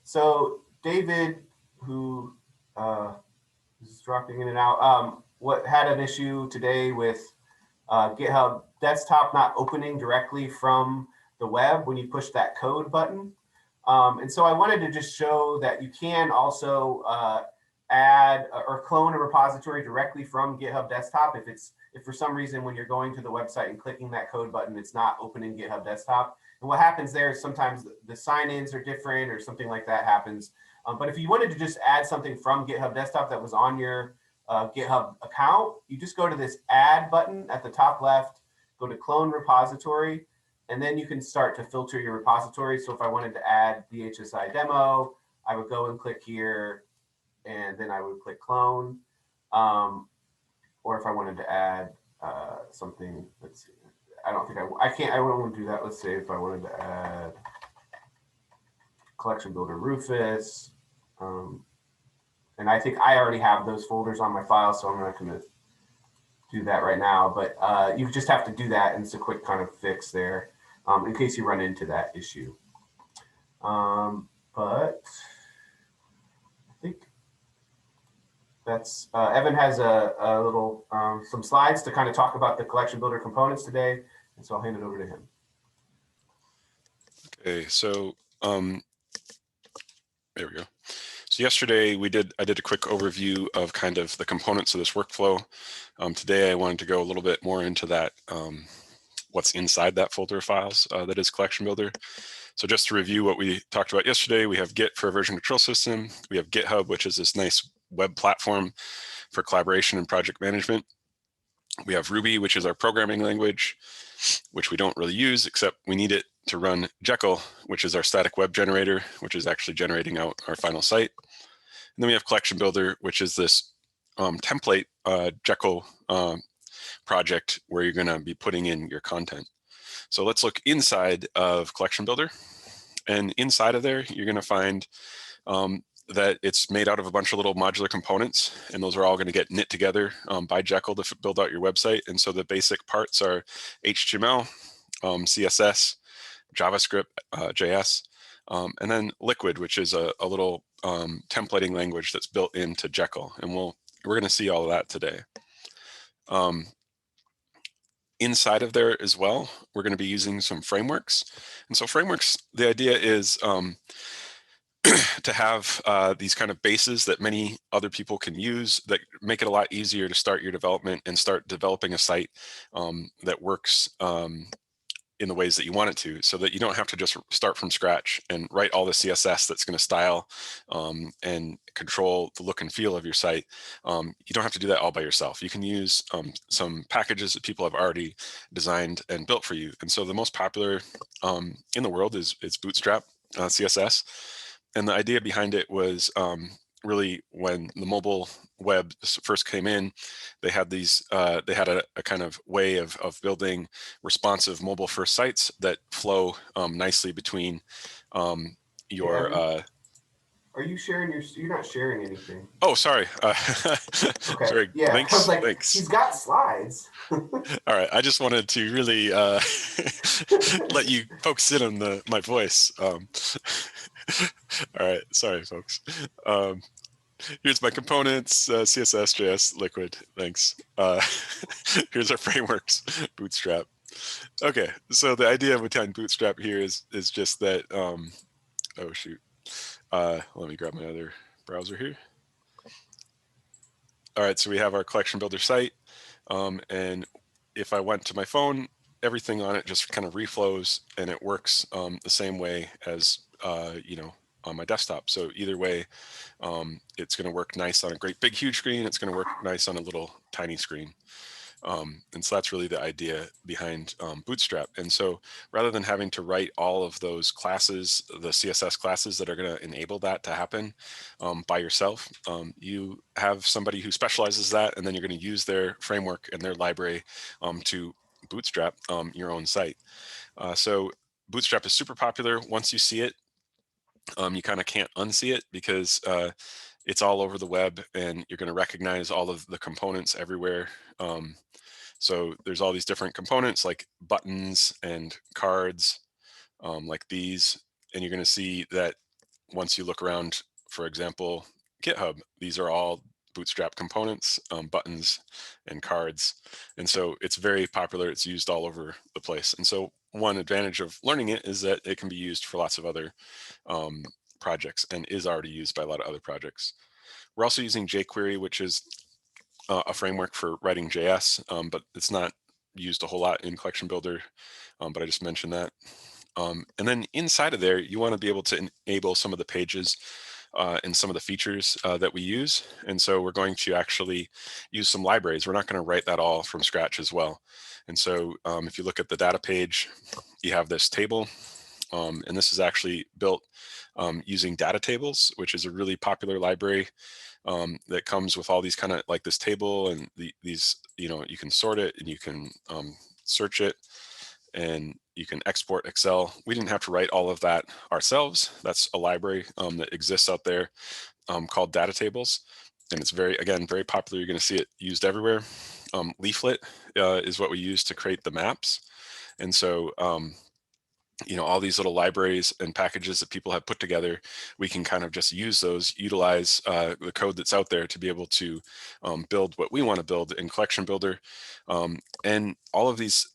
So David, who is dropping in and out, what had an issue today with GitHub desktop not opening directly from the web when you push that code button. And so I wanted to just show that you can also add or clone a repository directly from GitHub desktop if for some reason when you're going to the website and clicking that code button, it's not opening GitHub desktop. And what happens there is sometimes the sign-ins are different or something like that happens. But if you wanted to just add something from GitHub desktop that was on your GitHub account, you just go to this add button at the top left, go to clone repository, and then you can start to filter your repository. So if I wanted to add DHSI demo, I would go and click here, and then I would click clone. Or if I wanted to add something, let's see, I don't want to do that. Let's say if I wanted to add CollectionBuilder Rufus, and I think I already have those folders on my file, so I'm not going to do that right now. But you just have to do that, and it's a quick kind of fix there in case you run into that issue. But I think that's Evan has a little some slides to kind of talk about the CollectionBuilder components today, and so I'll hand it over to him. Okay, so there we go. So yesterday I did a quick overview of kind of the components of this workflow. Today I wanted to go a little bit more into that, what's inside that folder of files that is CollectionBuilder. So just to review what we talked about yesterday, we have Git for a version control system. We have GitHub, which is this nice web platform for collaboration and project management. We have Ruby, which is our programming language, which we don't really use, except we need it to run Jekyll, which is our static web generator, which is actually generating out our final site. And then we have CollectionBuilder, which is this template Jekyll project where you're going to be putting in your content. So let's look inside of CollectionBuilder. And inside of there, you're going to find that it's made out of a bunch of little modular components, and those are all going to get knit together by Jekyll to build out your website. And so the basic parts are HTML, CSS, JavaScript, JS, and then Liquid, which is a little templating language that's built into Jekyll. And we're going to see all of that today. Inside of there as well, we're going to be using some frameworks. And so frameworks, the idea is to have these kind of bases that many other people can use that make it a lot easier to start your development and start developing a site that works in the ways that you want it to, so that you don't have to just start from scratch and write all the CSS that's going to style and control the look and feel of your site. You don't have to do that all by yourself. You can use some packages that people have already designed and built for you. And so the most popular in the world is Bootstrap CSS. And the idea behind it was really when the mobile web first came in, they had these, they had a kind of way of building responsive mobile first sites that flow nicely between your. Are you sharing you're not sharing anything? Oh, sorry. Okay. Sorry. Yeah, Thanks. I was like, Thanks. He's got slides. All right. I just wanted to really let you folks in on my voice. All right. Sorry, folks. Here's my components, CSS, JS, Liquid. Thanks. Here's our frameworks, Bootstrap. Okay, so the idea behind Bootstrap here is just that, oh shoot. Let me grab my other browser here. All right, so we have our CollectionBuilder site. And if I went to my phone, everything on it just kind of reflows and it works the same way as, you know, on my desktop. So either way, it's going to work nice on a great big huge screen. It's going to work nice on a little tiny screen. And so that's really the idea behind Bootstrap. And so rather than having to write all of those classes, the CSS classes that are going to enable that to happen by yourself, you have somebody who specializes that, and then you're going to use their framework and their library to bootstrap your own site. So Bootstrap is super popular. Once you see it, you kind of can't unsee it because it's all over the web and you're going to recognize all of the components everywhere. So there's all these different components like buttons and cards like these, and you're going to see that once you look around, for example, GitHub, these are all Bootstrap components, buttons and cards. And so it's very popular. It's used all over the place. And so one advantage of learning it is that it can be used for lots of other projects and is already used by a lot of other projects. We're also using jQuery, which is a framework for writing JS, but it's not used a whole lot in CollectionBuilder, but I just mentioned that. And then inside of there, you want to be able to enable some of the pages and some of the features that we use. And so we're going to actually use some libraries. We're not going to write that all from scratch as well. And so if you look at the data page, you have this table, and this is actually built using data tables, which is a really popular library that comes with all these kind of like this table and these, you can sort it and you can search it and you can export Excel. We didn't have to write all of that ourselves. That's a library that exists out there called data tables. And it's again, very popular. You're going to see it used everywhere. Leaflet is what we use to create the maps. And so, all these little libraries and packages that people have put together, we can kind of just use those, utilize the code that's out there to be able to build what we want to build in CollectionBuilder. And all of these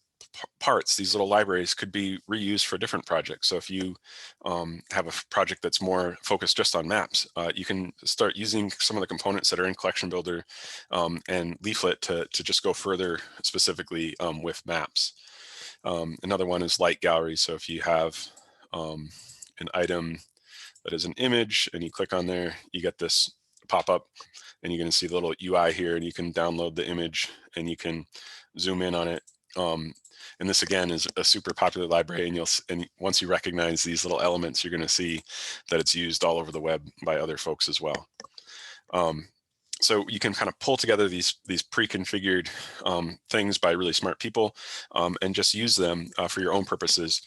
parts, these little libraries, could be reused for different projects. So if you have a project that's more focused just on maps, you can start using some of the components that are in CollectionBuilder and Leaflet to just go further specifically with maps. Another one is light gallery. So if you have an item that is an image and you click on there, you get this pop up and you're going to see the little UI here, and you can download the image and you can zoom in on it. And this again is a super popular library, and once you recognize these little elements, you're going to see that it's used all over the web by other folks as well. So you can kind of pull together these pre-configured things by really smart people and just use them for your own purposes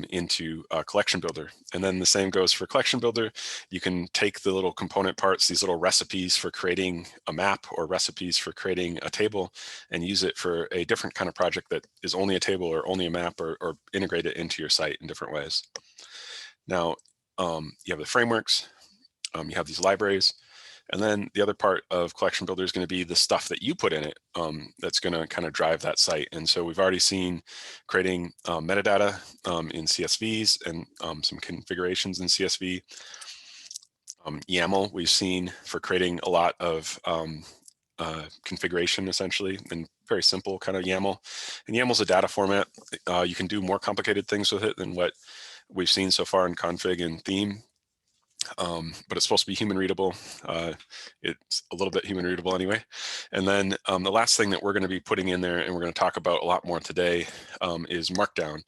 into CollectionBuilder. And then the same goes for CollectionBuilder. You can take the little component parts, these little recipes for creating a map or recipes for creating a table, and use it for a different kind of project that is only a table or only a map, or integrate it into your site in different ways. Now, you have the frameworks, you have these libraries. And then the other part of CollectionBuilder is going to be the stuff that you put in it that's going to kind of drive that site. And so we've already seen creating metadata in CSVs and some configurations in CSV. YAML we've seen for creating a lot of configuration, essentially, and very simple kind of YAML. And YAML is a data format. You can do more complicated things with it than what we've seen so far in config and theme. But it's supposed to be human readable. It's a little bit human readable anyway. And then the last thing that we're going to be putting in there, and we're going to talk about a lot more today, is Markdown.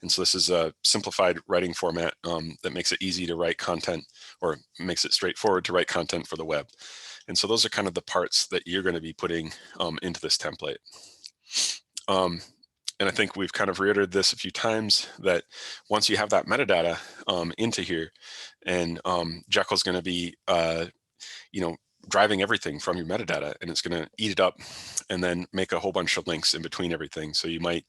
And so this is a simplified writing format that makes it easy to write content, or makes it straightforward to write content for the web. And so those are kind of the parts that you're going to be putting into this template. And I think we've kind of reiterated this a few times, that once you have that metadata into here, and Jekyll is going to be, driving everything from your metadata, and it's going to eat it up and then make a whole bunch of links in between everything. So you might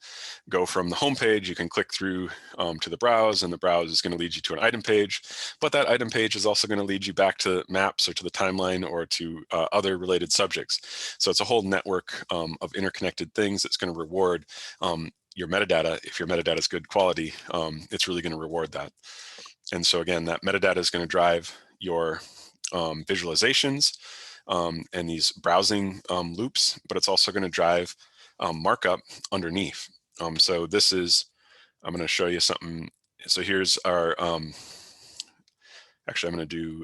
go from the home page, you can click through to the browse, and the browse is going to lead you to an item page. But that item page is also going to lead you back to maps or to the timeline or to other related subjects. So it's a whole network of interconnected things that's going to reward your metadata. If your metadata is good quality, it's really going to reward that. And so again, that metadata is going to drive your visualizations and these browsing loops, but it's also going to drive markup underneath. So this is, I'm going to show you something. So here's our, actually I'm going to do,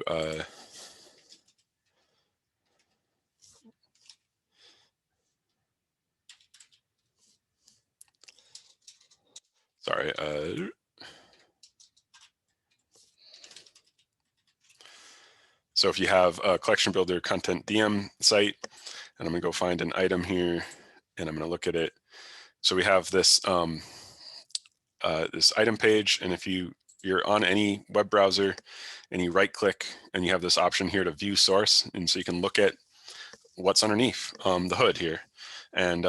sorry. So if you have a CollectionBuilder content DM site, and I'm going to go find an item here, and I'm going to look at it. So we have this this item page, and if you're on any web browser and you right click, and you have this option here to view source, and so you can look at what's underneath the hood here. And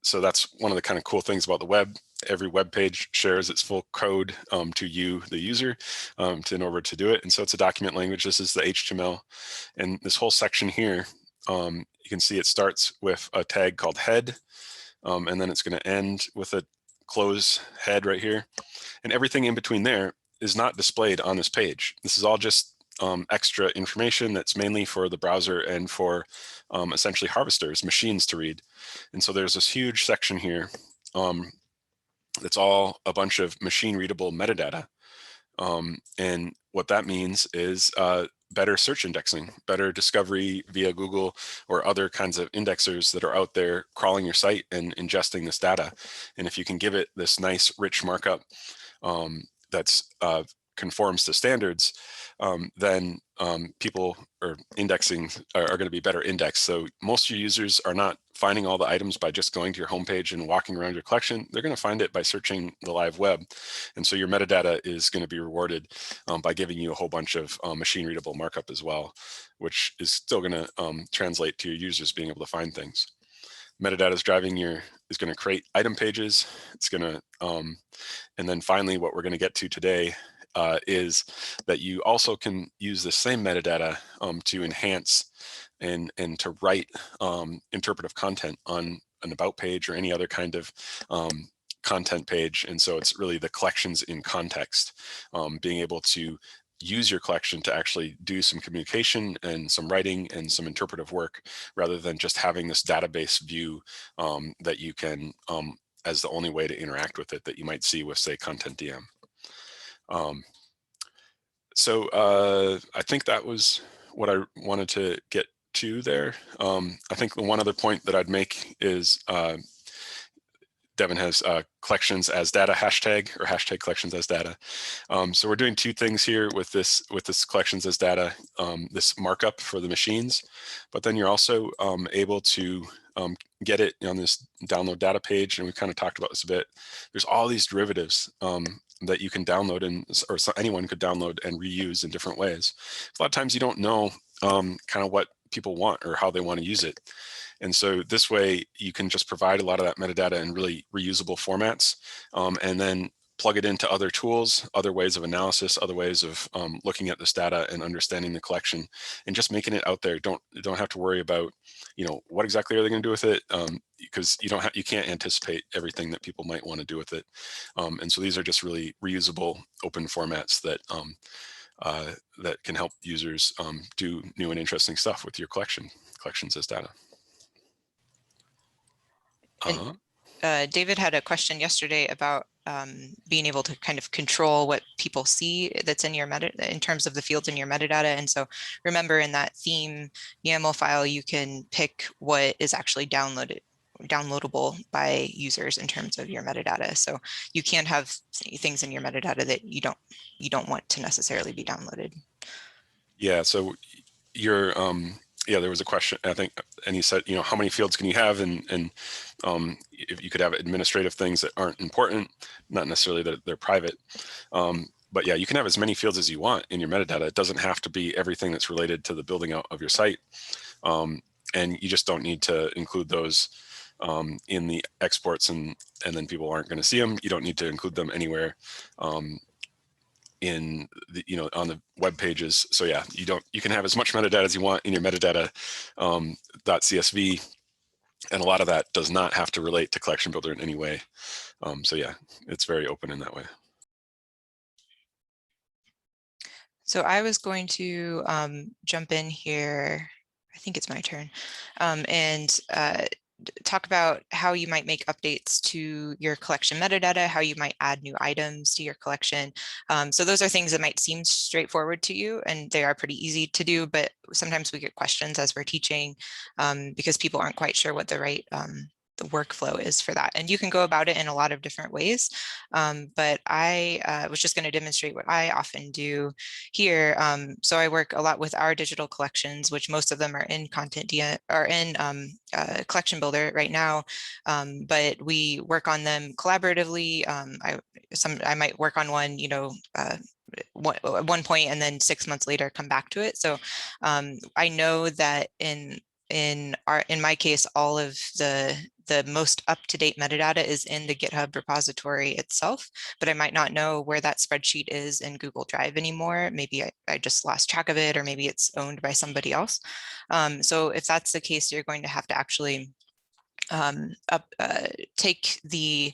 so that's one of the kind of cool things about the web. every web page shares its full code to you, the user, in order to do it. And so it's a document language. This is the HTML. And this whole section here, you can see it starts with a tag called head, and then it's going to end with a close head right here. And everything in between there is not displayed on this page. This is all just extra information that's mainly for the browser and for essentially harvesters, machines to read. And so there's this huge section here that's all a bunch of machine readable metadata. And what that means is better search indexing, better discovery via Google or other kinds of indexers that are out there crawling your site and ingesting this data. And if you can give it this nice rich markup that's conforms to standards, then people or indexing are going to be better indexed. So most of your users are not finding all the items by just going to your homepage and walking around your collection. They're going to find it by searching the live web. And so your metadata is going to be rewarded by giving you a whole bunch of machine readable markup as well, which is still going to translate to your users being able to find things. Metadata is driving is going to create item pages. It's going to, and then finally, what we're going to get to today is that you also can use the same metadata to enhance and to write interpretive content on an about page or any other kind of content page. And so it's really the collections in context, being able to use your collection to actually do some communication and some writing and some interpretive work, rather than just having this database view that you can, as the only way to interact with it, that you might see with, say, Content DM. So I think that was what I wanted to get to there. I think the one other point that I'd make is Devin has collections as data hashtag, or hashtag collections as data. So we're doing two things here with this collections as data, this markup for the machines, but then you're also able to get it on this download data page. And we kind of talked about this a bit. There's all these derivatives that you can download, or anyone could download and reuse in different ways. A lot of times you don't know kind of what people want or how they want to use it. And so this way you can just provide a lot of that metadata in really reusable formats, and then plug it into other tools, other ways of analysis, other ways of looking at this data and understanding the collection, and just making it out there. Don't have to worry about, what exactly are they going to do with it, because you can't anticipate everything that people might want to do with it. And so these are just really reusable open formats that that can help users do new and interesting stuff with your collections as data. David had a question yesterday about being able to kind of control what people see that's in your in terms of the fields in your metadata. And so remember, in that theme YAML file, you can pick what is actually downloadable by users in terms of your metadata. So you can have things in your metadata that you don't want to necessarily be downloaded. Yeah. So your there was a question, I think, and he said, how many fields can you have? And if you could have administrative things that aren't important, not necessarily that they're private. But yeah, you can have as many fields as you want in your metadata. It doesn't have to be everything that's related to the building out of your site. And you just don't need to include those in the exports, and then people aren't going to see them. You don't need to include them anywhere in the, on the web pages. So yeah, you can have as much metadata as you want in your metadata .csv, and a lot of that does not have to relate to CollectionBuilder in any way. So yeah, it's very open in that way. So I was going to jump in here. I think it's my turn, and talk about how you might make updates to your collection metadata, how you might add new items to your collection. So those are things that might seem straightforward to you, and they are pretty easy to do, but sometimes we get questions as we're teaching because people aren't quite sure what the right the workflow is for that. And you can go about it in a lot of different ways. But I was just going to demonstrate what I often do here. So I work a lot with our digital collections, which most of them are in CollectionBuilder right now. But we work on them collaboratively. I might work on one, at one point, and then 6 months later come back to it. So I know that in in my case, all of the most up-to-date metadata is in the GitHub repository itself, but I might not know where that spreadsheet is in Google Drive anymore. Maybe I just lost track of it, or maybe it's owned by somebody else. So if that's the case, you're going to have to actually take the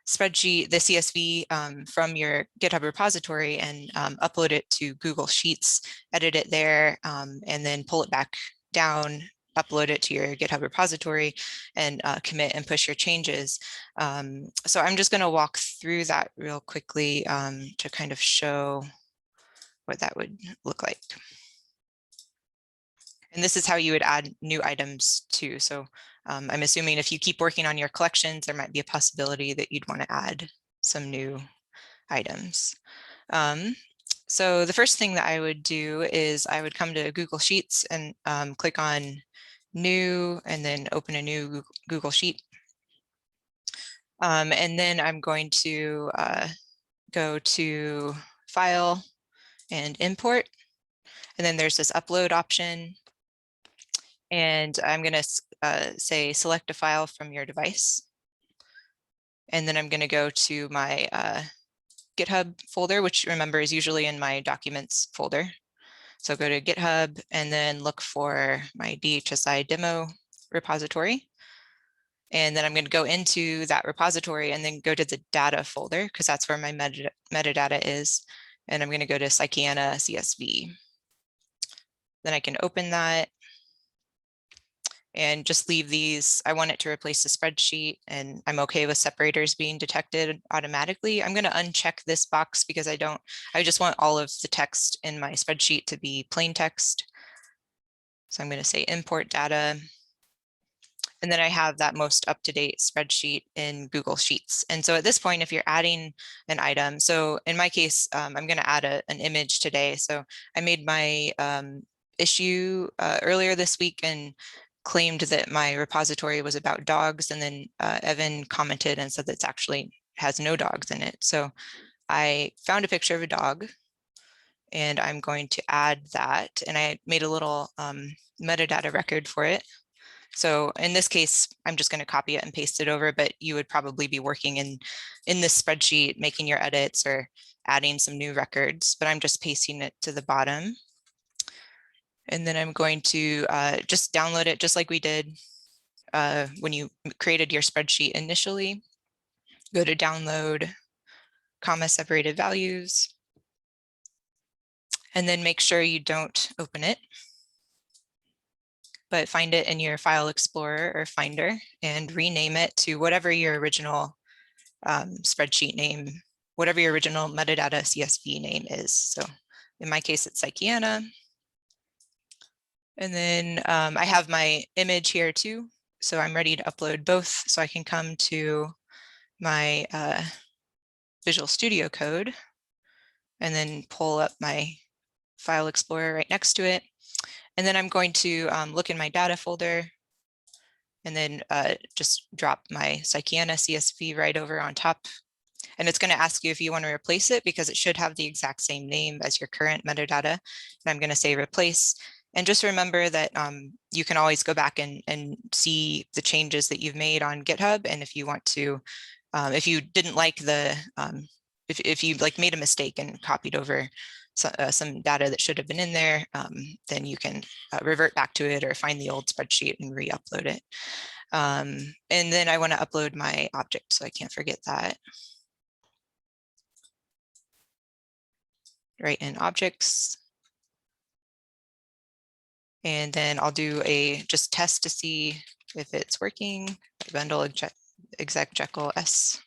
spreadsheet, the CSV from your GitHub repository and upload it to Google Sheets, edit it there, and then pull it back down, upload it to your GitHub repository, and commit and push your changes. So I'm just going to walk through that real quickly to kind of show what that would look like. And this is how you would add new items too. So I'm assuming if you keep working on your collections, there might be a possibility that you'd want to add some new items. So the first thing that I would do is I would come to Google Sheets and click on New, and then open a new Google Sheet. And then I'm going to go to File and Import. And then there's this Upload option. And I'm going to say select a file from your device. And then I'm going to go to my GitHub folder, which remember is usually in my Documents folder. So go to GitHub and then look for my DHSI demo repository. And then I'm going to go into that repository and then go to the data folder, because that's where my metadata is. And I'm going to go to Psychiana CSV. Then I can open that and just leave these. I want it to replace the spreadsheet, and I'm okay with separators being detected automatically. I'm going to uncheck this box because I just want all of the text in my spreadsheet to be plain text. So I'm going to say import data. And then I have that most up-to-date spreadsheet in Google Sheets. And so at this point, if you're adding an item, so in my case, I'm going to add an image today. So I made my issue earlier this week and claimed that my repository was about dogs. And then Evan commented and said that it actually has no dogs in it. So I found a picture of a dog, and I'm going to add that. And I made a little metadata record for it. So in this case, I'm just going to copy it and paste it over, but you would probably be working in this spreadsheet, making your edits or adding some new records, but I'm just pasting it to the bottom. And then I'm going to just download it just like we did when you created your spreadsheet initially. Go to download, comma separated values, and then make sure you don't open it, but find it in your File Explorer or Finder and rename it to whatever your original spreadsheet name, whatever your original metadata CSV name is. So in my case, it's Psychiana. And then I have my image here too. So I'm ready to upload both. So I can come to my Visual Studio Code and then pull up my File Explorer right next to it. And then I'm going to look in my data folder and then just drop my Psychiana CSV right over on top. And it's going to ask you if you want to replace it, because it should have the exact same name as your current metadata. And I'm going to say replace. And just remember that you can always go back and see the changes that you've made on GitHub. And if you want to, if you didn't like the, if you like made a mistake and copied over some data that should have been in there, then you can revert back to it or find the old spreadsheet and re-upload it. And then I want to upload my object, so I can't forget that. Right in objects. And then I'll do a just test to see if it's working. Bundle exec Jekyll S.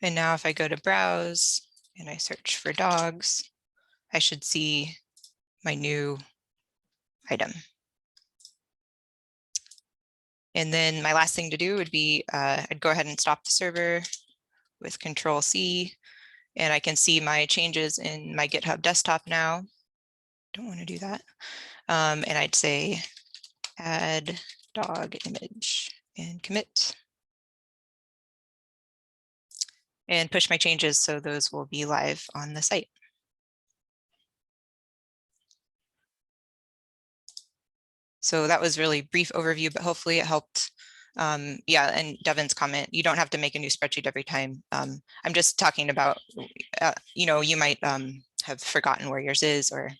And now if I go to browse and I search for dogs, I should see my new item. And then my last thing to do would be I'd go ahead and stop the server with Control-C, and I can see my changes in my GitHub desktop now. Don't want to do that. And I'd say add dog image and commit. and push my changes so those will be live on the site. So that was really brief overview, but hopefully it helped. Yeah, and Devin's comment, you don't have to make a new spreadsheet every time. I'm just talking about, you know, you might have forgotten where yours is, or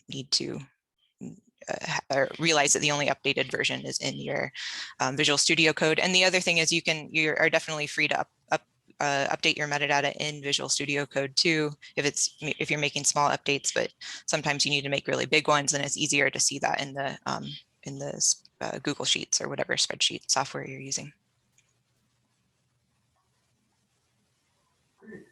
need to or realize that the only updated version is in your Visual Studio Code. And the other thing is you are definitely free to update your metadata in Visual Studio Code too, if you're making small updates, but sometimes you need to make really big ones, and it's easier to see that in the Google Sheets or whatever spreadsheet software you're using. Great.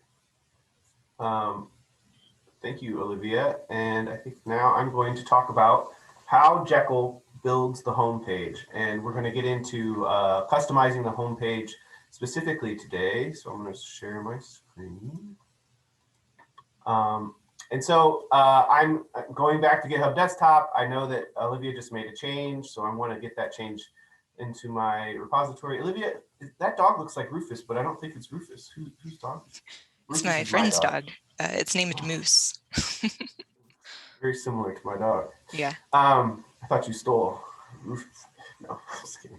Thank you, Olivia. And I think now I'm going to talk about how Jekyll builds the home page. And we're going to get into customizing the home page specifically today. So I'm going to share my screen. And so I'm going back to GitHub Desktop. I know that Olivia just made a change, so I want to get that change into my repository. Olivia, that dog looks like Rufus, but I don't think it's Rufus. Whose dog? It's my friend's dog. It's named Moose. Very similar to my dog. Yeah. I thought you stole Rufus. No, just kidding.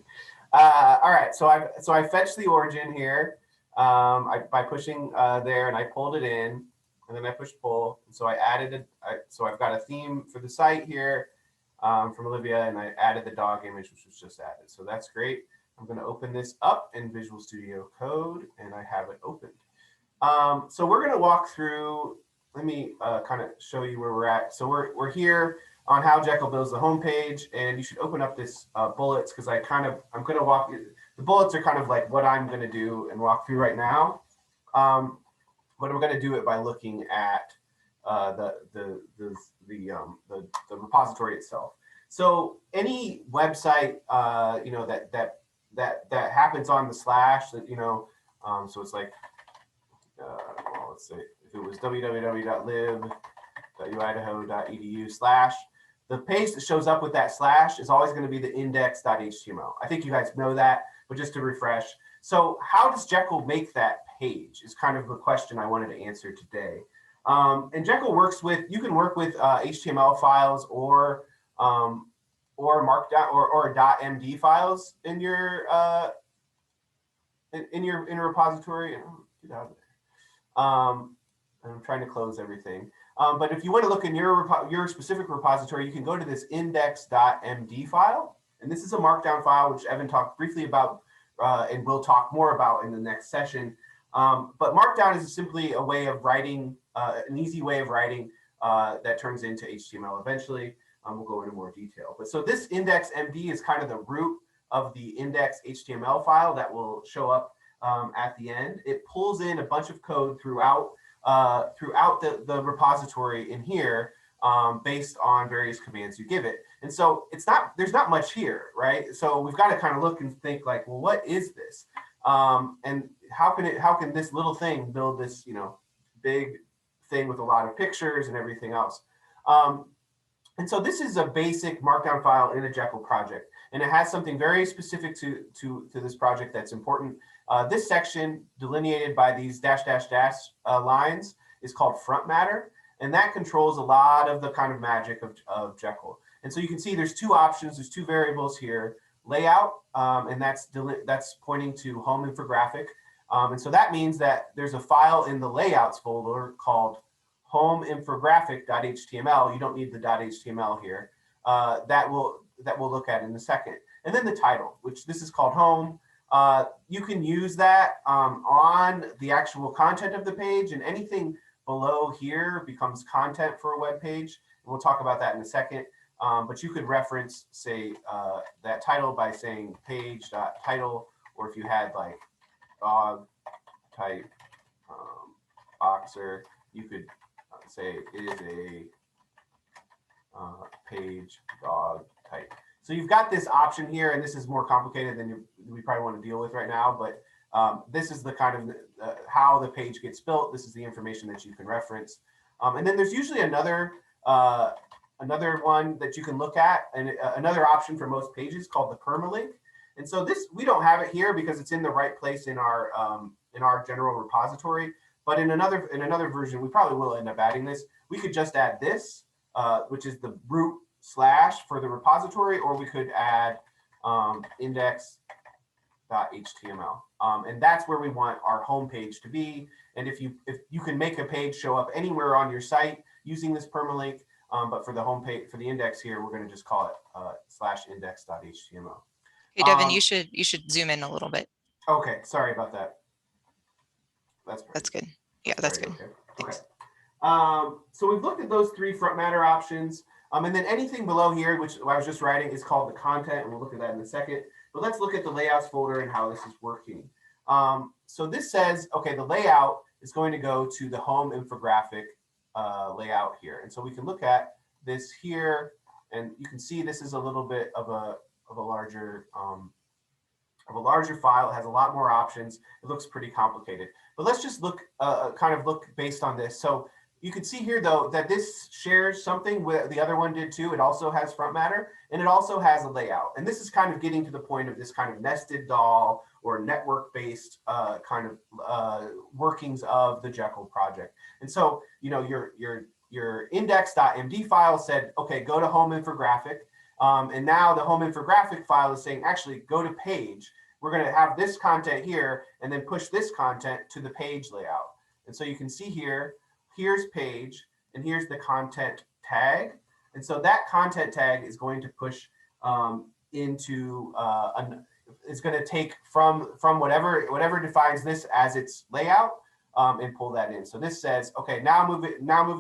All right, so I fetched the origin here by pushing there, and I pulled it in, and then I pushed pull. And so I added so I've got a theme for the site here from Olivia, and I added the dog image, which was just added. So that's great. I'm going to open this up in Visual Studio Code, and I have it opened. So we're going to walk through. Let me kind of show you where we're at. So we're here on how Jekyll builds the homepage, and you should open up this bullets, because I'm going to walk. The bullets are kind of like what I'm going to do and walk through right now. But we're going to do it by looking at the repository itself. So any website, you know, that happens on the slash, that, you know, so it's like, well, let's say if it was www.lib.uidaho.edu/, the page that shows up with that slash is always going to be the index.html. I think you guys know that, but just to refresh. So how does Jekyll make that page is kind of the question I wanted to answer today. And Jekyll works with, you can work with HTML files or Markdown or .md files in your repository. Get out of there. I'm trying to close everything. But if you want to look in your specific repository, you can go to this index.md file. And this is a Markdown file, which Evan talked briefly about and we'll talk more about in the next session. But Markdown is simply a way of writing, an easy way of writing that turns into HTML eventually. We'll go into more detail. But so this index.md is kind of the root of the index HTML file that will show up at the end. It pulls in a bunch of code throughout the repository in here based on various commands you give it. And so there's not much here, right? So we've got to kind of look and think like, well, what is this? And how can this little thing build this, you know, big thing with a lot of pictures and everything else? And so this is a basic Markdown file in a Jekyll project, and it has something very specific to this project that's important. This section delineated by these dash lines is called front matter, and that controls a lot of the kind of magic of Jekyll. And so you can see there's two options, there's two variables here: layout, and that's pointing to home infographic. And so that means that there's a file in the layouts folder called home infographic.html. You don't need the .html here. That we'll look at in a second. And then the title, which this is called home. You can use that on the actual content of the page, and anything below here becomes content for a web page. And we'll talk about that in a second. But you could reference, say, that title by saying page.title, or if you had like dog type boxer, you could say it is a page dog type. So you've got this option here, and this is more complicated than we probably want to deal with right now, but this is the kind of how the page gets built. This is the information that you can reference. And then there's usually another one that you can look at, and another option for most pages called the permalink. And so this, we don't have it here because it's in the right place in our in our general repository. But in another version, we probably will end up adding this. We could just add this, which is the root / for the repository, or we could add index.html. And that's where we want our home page to be. And if you can make a page show up anywhere on your site using this permalink, but for the home page, for the index here, we're going to just call it /index.html. Hey, Devin, you should zoom in a little bit. Okay, sorry about that. That's good. Yeah, that's good. Okay. So we've looked at those 3 front matter options. And then anything below here, which I was just writing, is called the content, and we'll look at that in a second. But let's look at the layouts folder and how this is working. So this says, okay, the layout is going to go to the home infographic layout here. And so we can look at this here, and you can see this is a little bit of a larger file. It has a lot more options. It looks pretty complicated. But let's just look, kind of look based on this. So you can see here, though, that this shares something with the other one did too. It also has front matter, and it also has a layout. And this is kind of getting to the point of this kind of nested doll or network-based kind of workings of the Jekyll project. And so, you know, your index.md file said, okay, go to home infographic. And now the home infographic file is saying, actually, go to page. We're going to have this content here and then push this content to the page layout. And so you can see here, here's page, and here's the content tag. And so that content tag is going to push into, it's going to take from whatever defines this as its layout and pull that in. So this says, okay, now move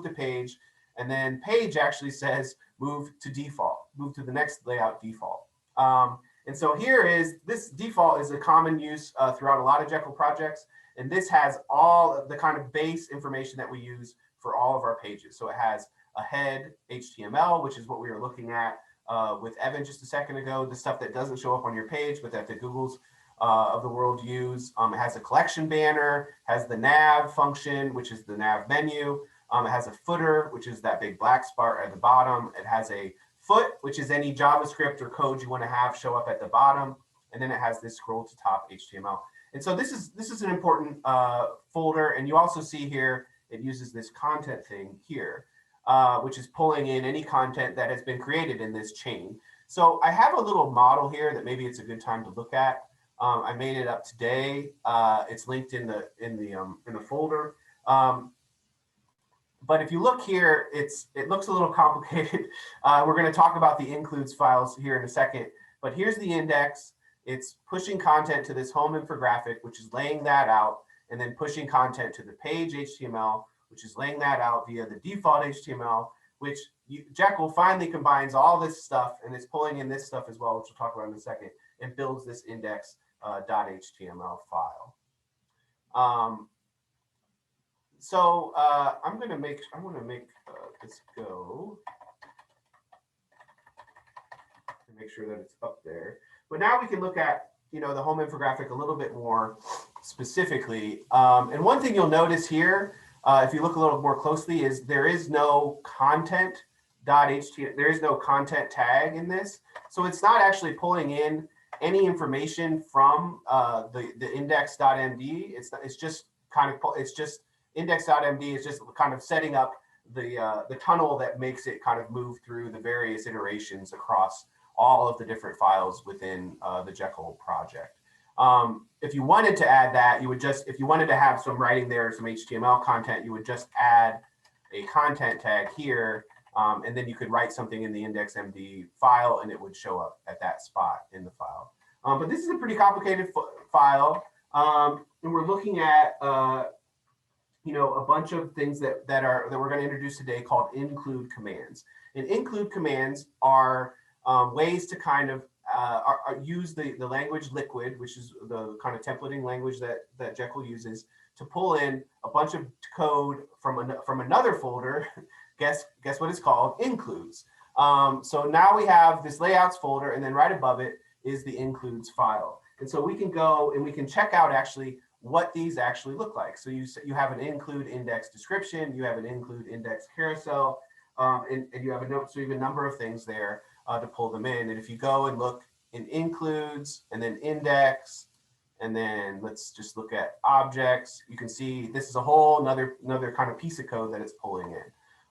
to page. And then page actually says, move to default, move to the next layout default. And so here is, this default is a common use throughout a lot of Jekyll projects. And this has all of the kind of base information that we use for all of our pages. So it has a head HTML, which is what we were looking at with Evan just a second ago, the stuff that doesn't show up on your page, but that the Googles of the world use. It has a collection banner, has the nav function, which is the nav menu. It has a footer, which is that big black spot at the bottom. It has a foot, which is any JavaScript or code you want to have show up at the bottom. And then it has this scroll to top HTML. And so this is an important folder. And you also see here, it uses this content thing here, which is pulling in any content that has been created in this chain. So I have a little model here that maybe it's a good time to look at. I made it up today. It's linked in the folder. But if you look here, it looks a little complicated. We're going to talk about the includes files here in a second. But here's the index. It's pushing content to this home infographic, which is laying that out, and then pushing content to the page HTML, which is laying that out via the default HTML, which Jekyll finally combines all this stuff, and it's pulling in this stuff as well, which we'll talk about in a second, and builds this index.html file. So I'm going to make this go to make sure that it's up there. But now we can look at, you know, the home infographic a little bit more specifically. And one thing you'll notice here, if you look a little more closely, is there is no content.html. There is no content tag in this, so it's not actually pulling in any information from the index.md. It's just kind of index.md is just kind of setting up the tunnel that makes it kind of move through the various iterations across all of the different files within the Jekyll project. If you wanted to add that, you would just, if you wanted to have some writing there, some HTML content, you would just add a content tag here, and then you could write something in the index.md file, and it would show up at that spot in the file. But this is a pretty complicated file, and we're looking at you know, a bunch of things that we're going to introduce today called include commands. And include commands are ways to kind of use the language liquid, which is the kind of templating language that Jekyll uses, to pull in a bunch of code from another folder. Guess what it's called? Includes. So now we have this layouts folder, and then right above it is the includes file. And so we can go and we can check out actually what these actually look like. So you have an include index description, you have an include index carousel, and you have a number of things there to pull them in. And if you go and look in includes and then index And then let's just look at objects. You can see this is a whole another kind of piece of code that it's pulling in.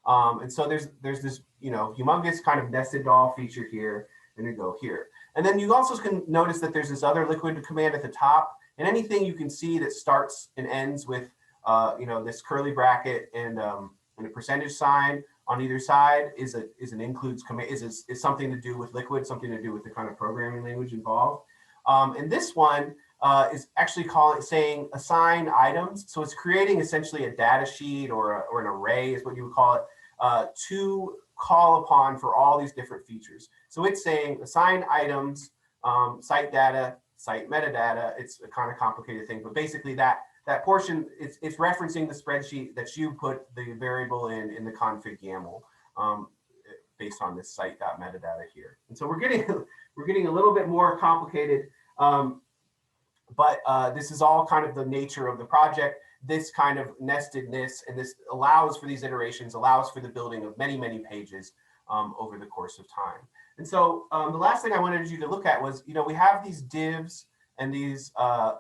And so there's this, you know, humongous kind of nested doll feature here, and you go here. And then you also can notice that there's this other liquid command at the top, and anything you can see that starts and ends with, you know, this curly bracket and a percentage sign on either side is an includes command, is something to do with liquid, something to do with the kind of programming language involved. And this one is actually saying assign items. So it's creating essentially a data sheet or an array is what you would call it, to call upon for all these different features. So it's saying assign items, site data, site metadata. It's a kind of complicated thing, but basically that portion, it's referencing the spreadsheet that you put the variable in the config YAML based on this site.metadata here. And so we're getting a little bit more complicated, but this is all kind of the nature of the project. This kind of nestedness, and this allows for these iterations, allows for the building of many, many pages over the course of time. And so the last thing I wanted you to look at was, you know, we have these divs and these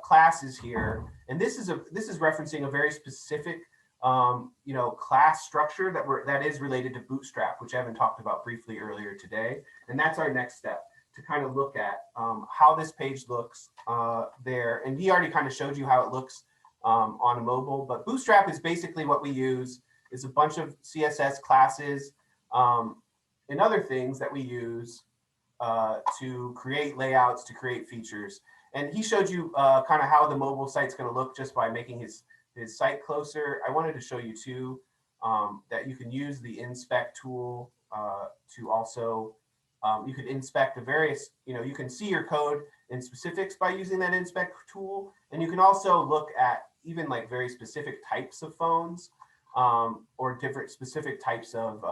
classes here, and this is referencing a very specific, you know, class structure that is related to Bootstrap, which Evan talked about briefly earlier today. And that's our next step, to kind of look at how this page looks there. And he already kind of showed you how it looks on a mobile, but Bootstrap is basically what we use is a bunch of CSS classes and other things that we use to create layouts, to create features. And he showed you kind of how the mobile site's going to look just by making his site closer. I wanted to show you too that you can use the inspect tool to also, you could inspect the various, you know, you can see your code in specifics by using that inspect tool. And you can also look at even like very specific types of phones or different specific types of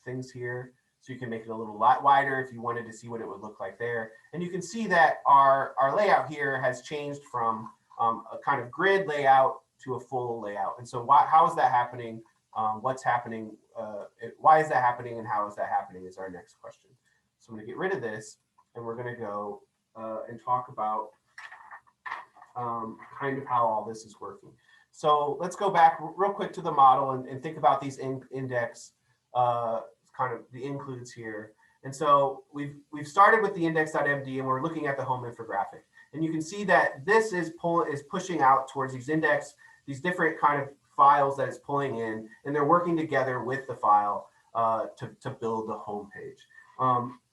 things here. So you can make it a little lot wider if you wanted to see what it would look like there. And you can see that our layout here has changed from a kind of grid layout to a full layout. And so how is that happening? What's happening? Why is that happening? And how is that happening is our next question. So I'm going to get rid of this, and we're going to go and talk about kind of how all this is working. So let's go back real quick to the model and think about these index, kind of the includes here. And so we've started with the index.md, and we're looking at the home infographic. And you can see that this is pushing out towards these these different kind of files that it's pulling in, and they're working together with the file to build the home page.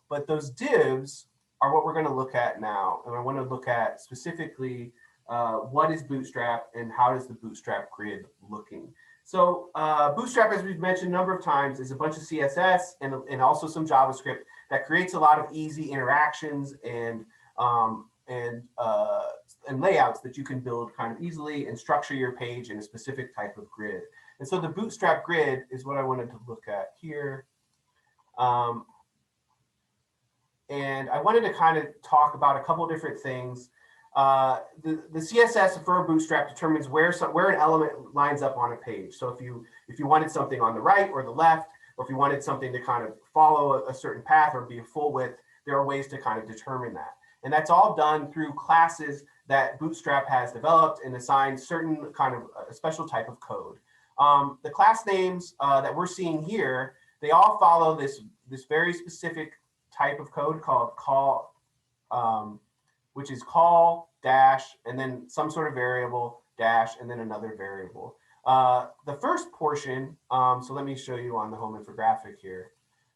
But those divs are what we're going to look at now. And I want to look at specifically what is Bootstrap and how does the Bootstrap grid looking. So Bootstrap, as we've mentioned a number of times, is a bunch of CSS and also some JavaScript that creates a lot of easy interactions and layouts that you can build kind of easily and structure your page in a specific type of grid. And so the Bootstrap grid is what I wanted to look at here. And I wanted to kind of talk about a couple of different things. The CSS for Bootstrap determines where an element lines up on a page. So if you wanted something on the right or the left, or if you wanted something to kind of follow a certain path or be a full width, there are ways to kind of determine that. And that's all done through classes that Bootstrap has developed and assigned certain kind of a special type of code. The class names that we're seeing here, they all follow this very specific type of code called call, which is call dash and then some sort of variable dash and then another variable. The first portion, so let me show you on the home infographic here.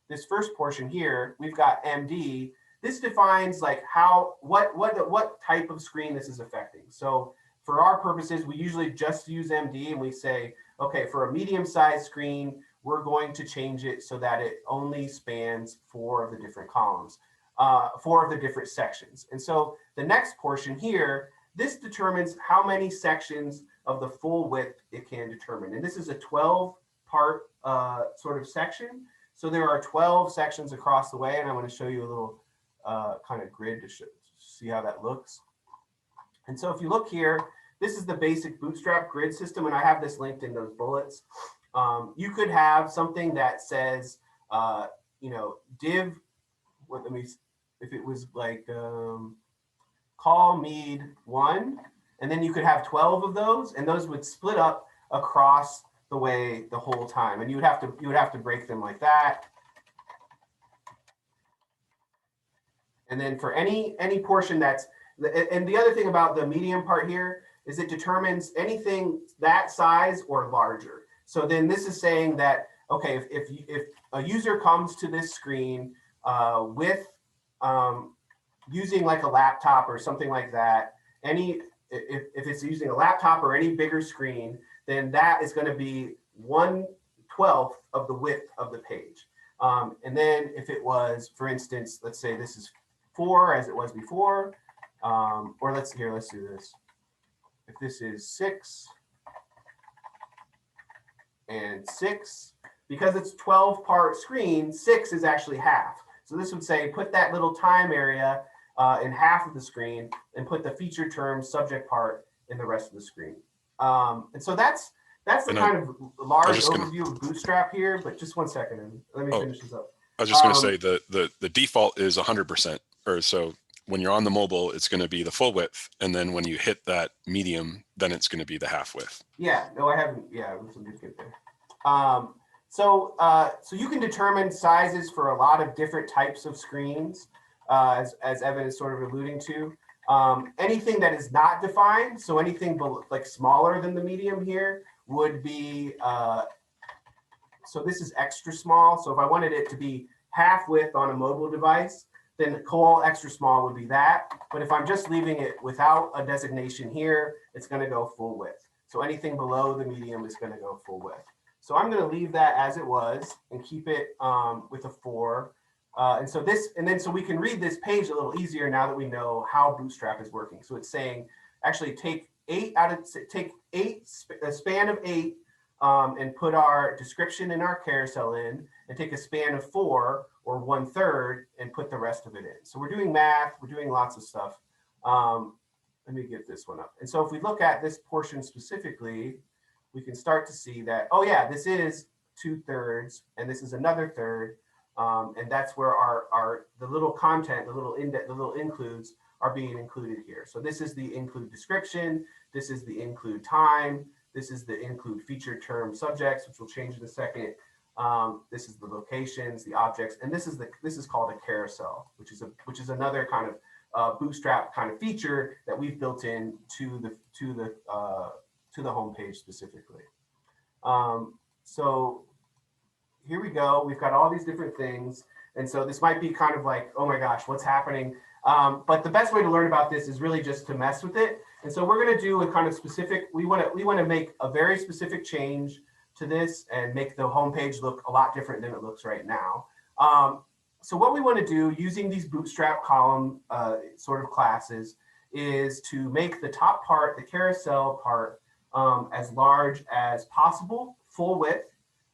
This first portion here, we've got MD. This defines like what type of screen this is affecting. So for our purposes, we usually just use MD and we say, okay, for a medium-sized screen, we're going to change it so that it only spans 4 of the different columns, 4 of the different sections. And so the next portion here, this determines how many sections of the full width it can determine. And this is a 12-part sort of section. So there are 12 sections across the way, and I want to show you a little kind of grid to see how that looks. And so if you look here, this is the basic Bootstrap grid system, and I have this linked in those bullets. You could have something that says, you know, div, if it was like call mead 1, And then you could have 12 of those, and those would split up across the way the whole time. And you would have to break them like that. And then for any portion that's, and the other thing about the medium part here is it determines anything that size or larger. So then this is saying that, okay, if a user comes to this screen with using like a laptop or something like that, if it's using a laptop or any bigger screen, then that is going to be 1/12 of the width of the page. And then if it was, for instance, let's say this is 4 as it was before, or let's do this. If this is 6 and 6, because it's 12-part screen, 6 is actually half. So this would say put that little time area in half of the screen and put the feature term subject part in the rest of the screen. And so that's the kind of large overview of Bootstrap here. But just one second, and let me finish this up. I was just going to say the default is 100%, or so. When you're on the mobile, it's going to be the full width, and then when you hit that medium, then it's going to be the half width. Yeah, no, I haven't. Yeah, let's get there. So you can determine sizes for a lot of different types of screens, as Evan is sort of alluding to. Anything that is not defined, so anything like smaller than the medium here would be. So this is extra small. So if I wanted it to be half width on a mobile device, then col extra small would be that. But if I'm just leaving it without a designation here, it's going to go full width. So anything below the medium is going to go full width. So I'm going to leave that as it was and keep it with a 4. And so we can read this page a little easier now that we know how Bootstrap is working. So it's saying actually take a span of 8 and put our description in our carousel in, and take a span of 4 or 1/3 and put the rest of it in. So we're doing math, we're doing lots of stuff. Let me get this one up. And so if we look at this portion specifically, we can start to see that, oh yeah, this is 2/3 and this is another third. And that's where the little content, the little includes are being included here. So this is the include description, this is the include time, this is the include feature term subjects, which will change in a second. This is the locations, the objects, and this is called a carousel, which is another kind of Bootstrap kind of feature that we've built in to the home page specifically. So here we go. We've got all these different things, and so this might be kind of like, oh my gosh, what's happening? But the best way to learn about this is really just to mess with it. And so we're going to do a kind of specific. We want to make a very specific change to this and make the homepage look a lot different than it looks right now. So what we want to do using these Bootstrap column sort of classes is to make the top part, the carousel part, as large as possible, full width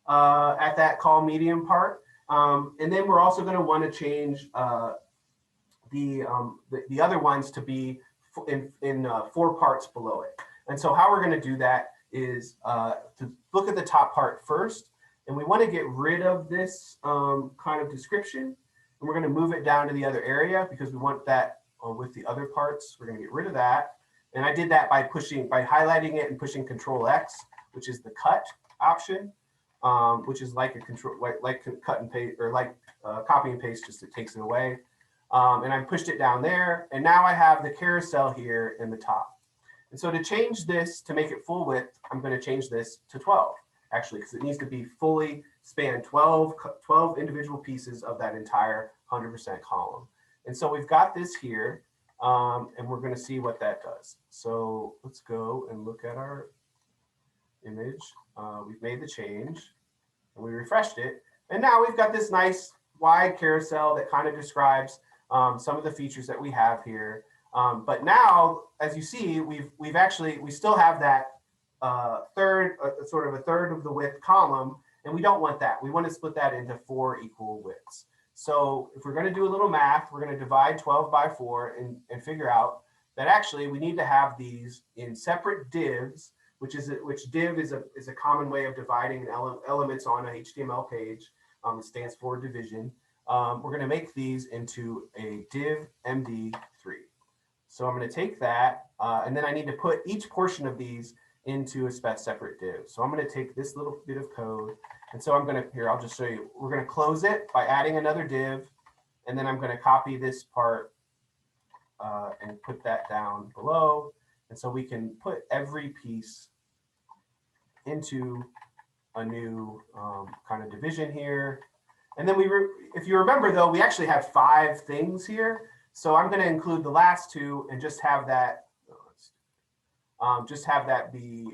at that col medium part. And then we're also going to want to change the other ones to be in 4 parts below it. And so how we're going to do that is to look at the top part first, and we want to get rid of this kind of description, and we're going to move it down to the other area because we want that with the other parts. We're going to get rid of that, and I did that by highlighting it and pushing Control X, which is the cut option, which is like cut and paste, or like copy and paste, just it takes it away. And I pushed it down there, and now I have the carousel here in the top. And so to change this, to make it full width, I'm going to change this to 12, actually, because it needs to be fully span 12 individual pieces of that entire 100% column. And so we've got this here, and we're going to see what that does. So let's go and look at our image. We've made the change, and we refreshed it. And now we've got this nice wide carousel that kind of describes some of the features that we have here. But now, as you see, we still have that sort of a third of the width column, and we don't want that. We want to split that into 4 equal widths. So if we're going to do a little math, we're going to divide 12 by 4 and figure out that actually we need to have these in separate divs, which div is a common way of dividing elements on an HTML page. It stands for division. We're going to make these into a div MD3. So I'm going to take that, and then I need to put each portion of these into a separate div. So I'm going to take this little bit of code, and so I'm going to, here, I'll just show you. We're going to close it by adding another div, and then I'm going to copy this part and put that down below. And so we can put every piece into a new kind of division here. And then if you remember though, we actually have 5 things here. So I'm going to include the last 2 and just have that be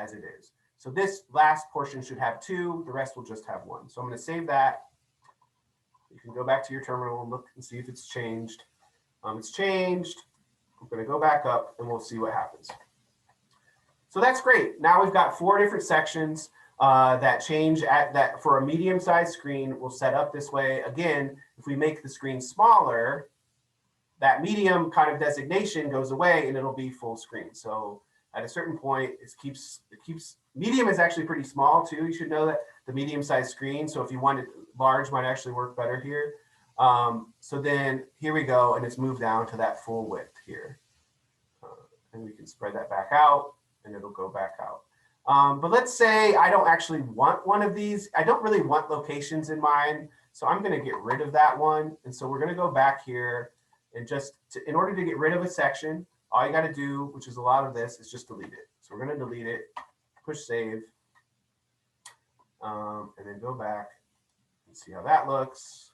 as it is. So this last portion should have 2, the rest will just have 1. So I'm going to save that. You can go back to your terminal and look and see if it's changed. It's changed. I'm going to go back up and we'll see what happens. So that's great. Now we've got 4 different sections that change that for a medium-sized screen. We'll set up this way. Again, if we make the screen smaller, that medium kind of designation goes away and it'll be full screen. So at a certain point, it keeps medium is actually pretty small too. You should know that the medium-sized screen. So if you wanted large, might actually work better here. So then here we go, and it's moved down to that full width here. And we can spread that back out and it'll go back out. But let's say I don't actually want one of these. I don't really want locations in mine. So I'm going to get rid of that one. And so we're going to go back here and in order to get rid of a section, all you got to do, which is a lot of this, is just delete it. So we're going to delete it, push save, and then go back and see how that looks.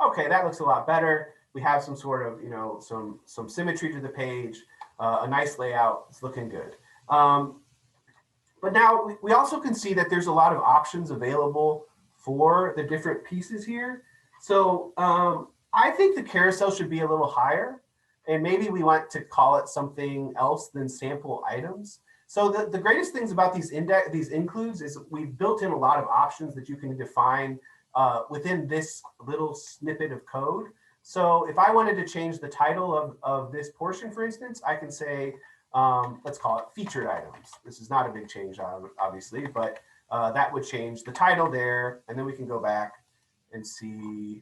Okay, that looks a lot better. We have some sort of, some symmetry to the page, a nice layout. It's looking good. But now we also can see that there's a lot of options available for the different pieces here. So I think the carousel should be a little higher, and maybe we want to call it something else than sample items. So the greatest things about these includes is we've built in a lot of options that you can define within this little snippet of code. So if I wanted to change the title of this portion, for instance, I can say, let's call it featured items. This is not a big change, obviously, but that would change the title there. And then we can go back and see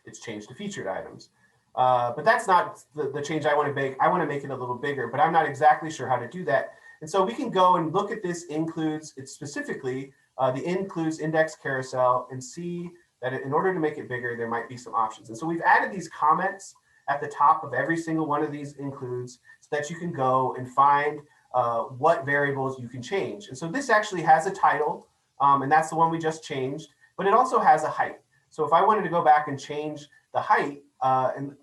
it's changed to featured items. But that's not the change I want to make. I want to make it a little bigger, but I'm not exactly sure how to do that. And so we can go and look at this includes, it's specifically the includes index carousel, and see that in order to make it bigger, there might be some options. And so we've added these comments at the top of every single one of these includes so that you can go and find what variables you can change. And so this actually has a title, and that's the one we just changed, but it also has a height. So if I wanted to go back and change the height, and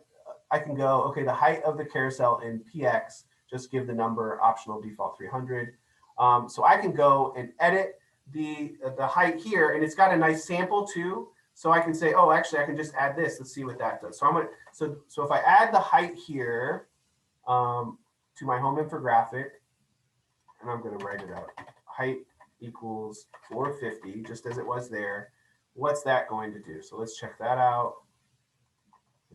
I can go, okay, the height of the carousel in PX, just give the number optional default 300. So I can go and edit the height here, and it's got a nice sample too. So I can say, oh, actually, I can just add this. Let's see what that does. So I'm going to, so if I add the height here to my home infographic, and I'm going to write it out, height equals 450, just as it was there. What's that going to do? So let's check that out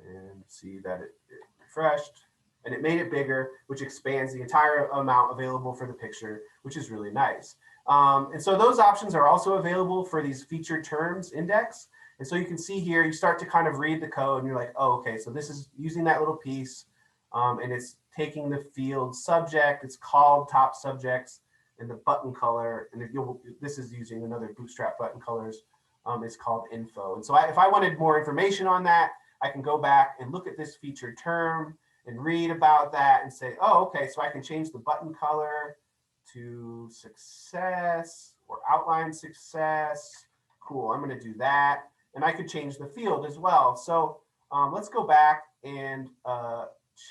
and see that it refreshed, and it made it bigger, which expands the entire amount available for the picture, which is really nice. And so those options are also available for these featured terms index. And so you can see here, you start to kind of read the code and you're like, oh, okay, so this is using that little piece, and it's taking the field subject, it's called top subjects, and the button color, and this is using another Bootstrap button colors, it's called info. And so if I wanted more information on that, I can go back and look at this featured term and read about that and say, oh, okay, so I can change the button color to success or outline success. Cool, I'm going to do that. And I could change the field as well. So let's go back and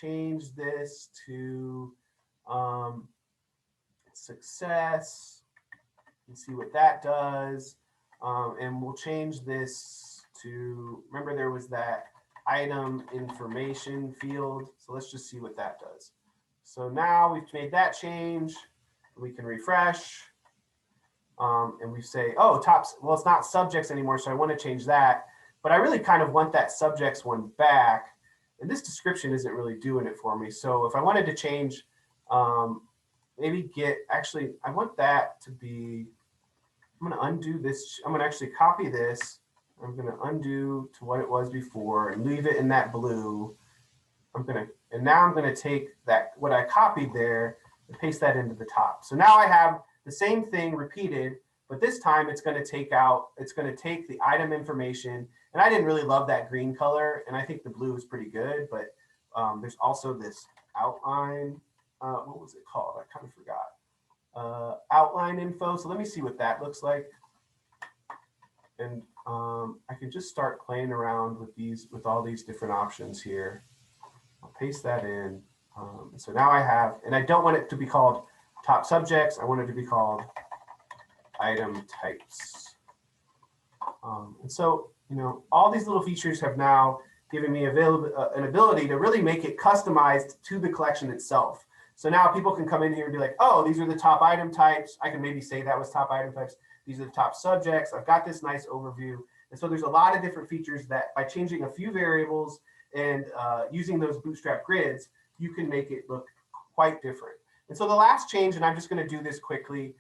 change this to success and see what that does. And we'll change this to, remember there was that item information field. So let's just see what that does. So now we've made that change. We can refresh. And we say, oh, tops, well, it's not subjects anymore, so I want to change that. But I really kind of want that subjects one back. And this description isn't really doing it for me. So if I wanted to change, maybe actually, I want that to be, I'm going to undo this. I'm going to actually copy this. I'm going to undo to what it was before and leave it in that blue. And now I'm going to take that, what I copied there, and paste that into the top. So now I have the same thing repeated, but this time it's going to take the item information. And I didn't really love that green color, and I think the blue is pretty good, but there's also this outline. What was it called? I kind of forgot. Outline info. So let me see what that looks like. And I can just start playing around with all these different options here. I'll paste that in. So now I have, and I don't want it to be called top subjects. I want it to be called item types. And so, all these little features have now given me an ability to really make it customized to the collection itself. So now people can come in here and be like, oh, these are the top item types. I can maybe say that was top item types. These are the top subjects. I've got this nice overview. And so there's a lot of different features that by changing a few variables and using those Bootstrap grids, you can make it look quite different. And so the last change, and I'm just going to do this quickly,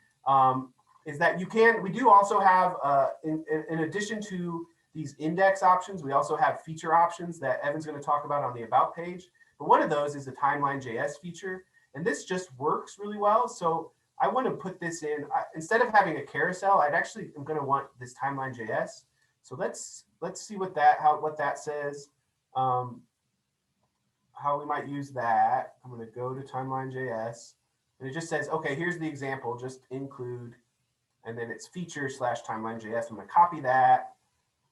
is that we do also have, in addition to these index options, we also have feature options that Evan's going to talk about on the About page. But one of those is the Timeline.js feature. And this just works really well. So I want to put this in, instead of having a carousel, I'm going to want this Timeline.js. So let's see what that says. How we might use that. I'm going to go to Timeline.js, and it just says, okay, here's the example, just include, and then it's feature/Timeline.js. I'm going to copy that.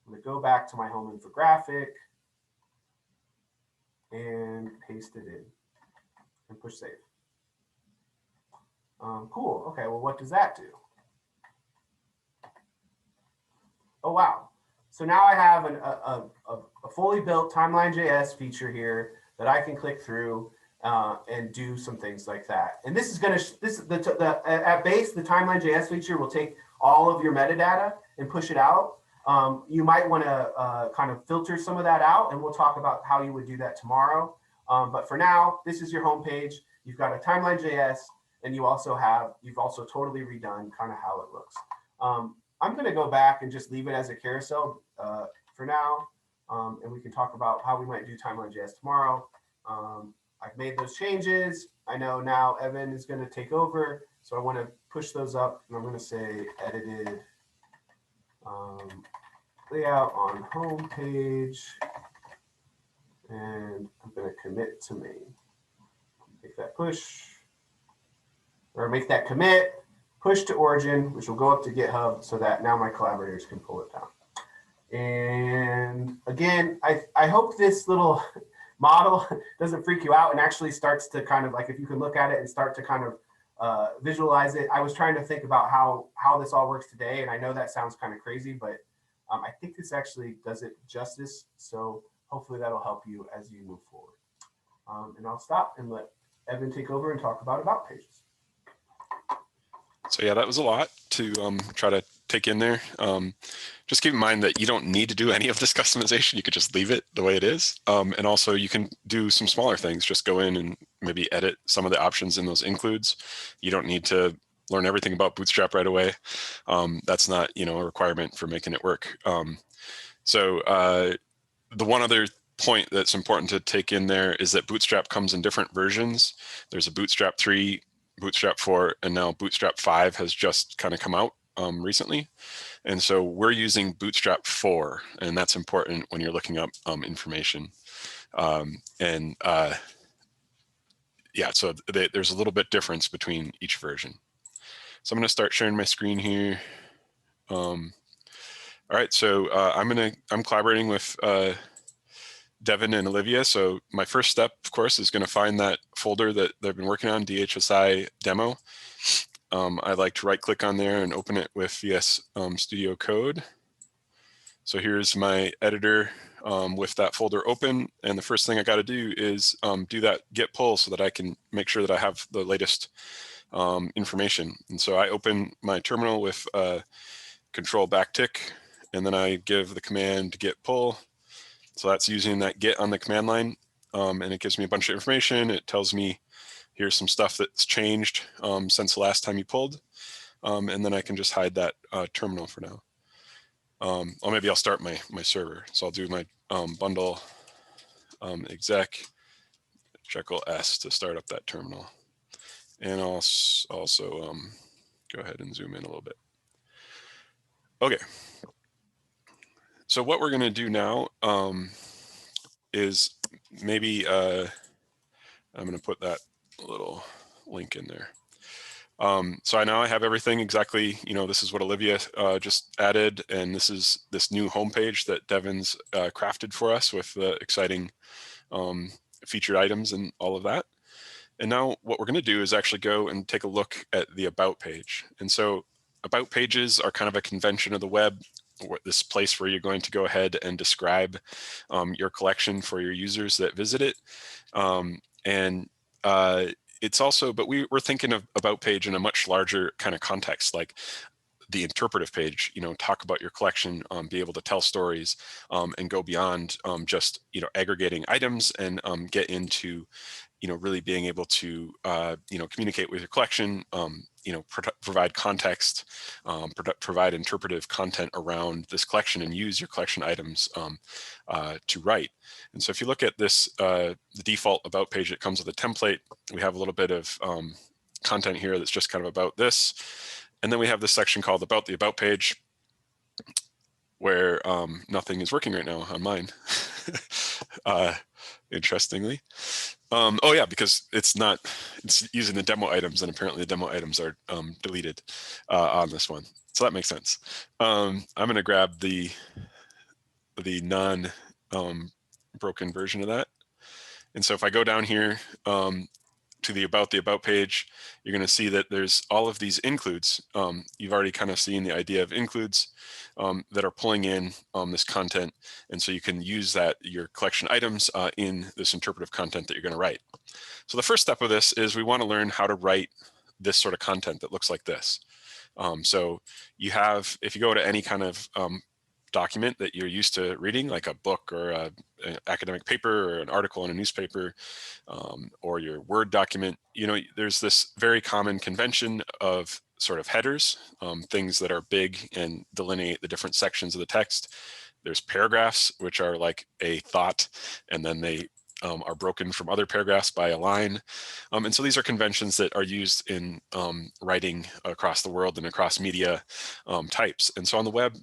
I'm going to go back to my home infographic and paste it in and push save. Cool. Okay, well, what does that do? Oh, wow. So now I have a fully built Timeline.js feature here that I can click through and do some things like that. And this is going to, at base, the Timeline.js feature will take all of your metadata and push it out. You might want to kind of filter some of that out, and we'll talk about how you would do that tomorrow. But for now, this is your home page. You've got a Timeline.js, and you've also totally redone kind of how it looks. I'm going to go back and just leave it as a carousel for now, and we can talk about how we might do Timeline.js tomorrow. I've made those changes. I know now Evan is going to take over, so I want to push those up, and I'm going to say edited layout on home page, and I'm going to commit to main. Make that push, or make that commit, push to origin, which will go up to GitHub so that now my collaborators can pull it down. And again, I hope this little model doesn't freak you out and actually starts to kind of, like, if you can look at it and start to kind of visualize it. I was trying to think about how this all works today, and I know that sounds kind of crazy, but I think this actually does it justice. So hopefully that'll help you as you move forward. And I'll stop and let Evan take over and talk about pages. So yeah, that was a lot to try to take in there. Just keep in mind that you don't need to do any of this customization. You could just leave it the way it is. And also you can do some smaller things. Just go in and maybe edit some of the options in those includes. You don't need to learn everything about Bootstrap right away. That's not, a requirement for making it work. The one other point that's important to take in there is that Bootstrap comes in different versions. There's a Bootstrap 3, Bootstrap 4, and now Bootstrap 5 has just kind of come out recently. And so we're using Bootstrap 4, and that's important when you're looking up information. Yeah, so there's a little bit difference between each version. So I'm going to start sharing my screen here. All right, so I'm collaborating with Devin and Olivia. So my first step, of course, is going to find that folder that they've been working on, DHSI demo. I like to right click on there and open it with VS Studio Code. So here's my editor with that folder open. And the first thing I got to do is do that git pull so that I can make sure that I have the latest information. And so I open my terminal with control backtick, and then I give the command git pull. So that's using that git on the command line, and it gives me a bunch of information. It tells me here's some stuff that's changed since the last time you pulled, and then I can just hide that terminal for now. or maybe I'll start my server. So I'll do my bundle exec Jekyll S to start up that terminal. And I'll also go ahead and zoom in a little bit. Okay. So what we're going to do now is maybe I'm going to put that little link in there. So now I have everything exactly, this is what Olivia just added, and this is this new homepage that Devin's crafted for us with the exciting featured items and all of that. And now what we're going to do is actually go and take a look at the About page. And so About pages are kind of a convention of the web, this place where you're going to go ahead and describe your collection for your users that visit it. It's also, but we're thinking of About page in a much larger kind of context, like the interpretive page, talk about your collection, be able to tell stories, and go beyond just, aggregating items and get into, really being able to, communicate with your collection, provide context, provide interpretive content around this collection and use your collection items to write. And so if you look at this, the default About page, it comes with a template. We have a little bit of content here that's just kind of about this. And then we have this section called About the About page, where nothing is working right now on mine, interestingly. Oh yeah, because it's using the demo items, and apparently the demo items are deleted on this one. So that makes sense. I'm going to grab the non broken version of that. And so if I go down here to the About page, you're going to see that there's all of these includes. You've already kind of seen the idea of includes that are pulling in this content. And so you can use your collection items in this interpretive content that you're going to write. So the first step of this is we want to learn how to write this sort of content that looks like this. So you have, if you go to any kind of document that you're used to reading, like a book or an academic paper or an article in a newspaper, or your Word document, there's this very common convention of sort of headers, things that are big and delineate the different sections of the text. There's paragraphs, which are like a thought, and then they are broken from other paragraphs by a line. And so these are conventions that are used in writing across the world and across media types. And so on the web,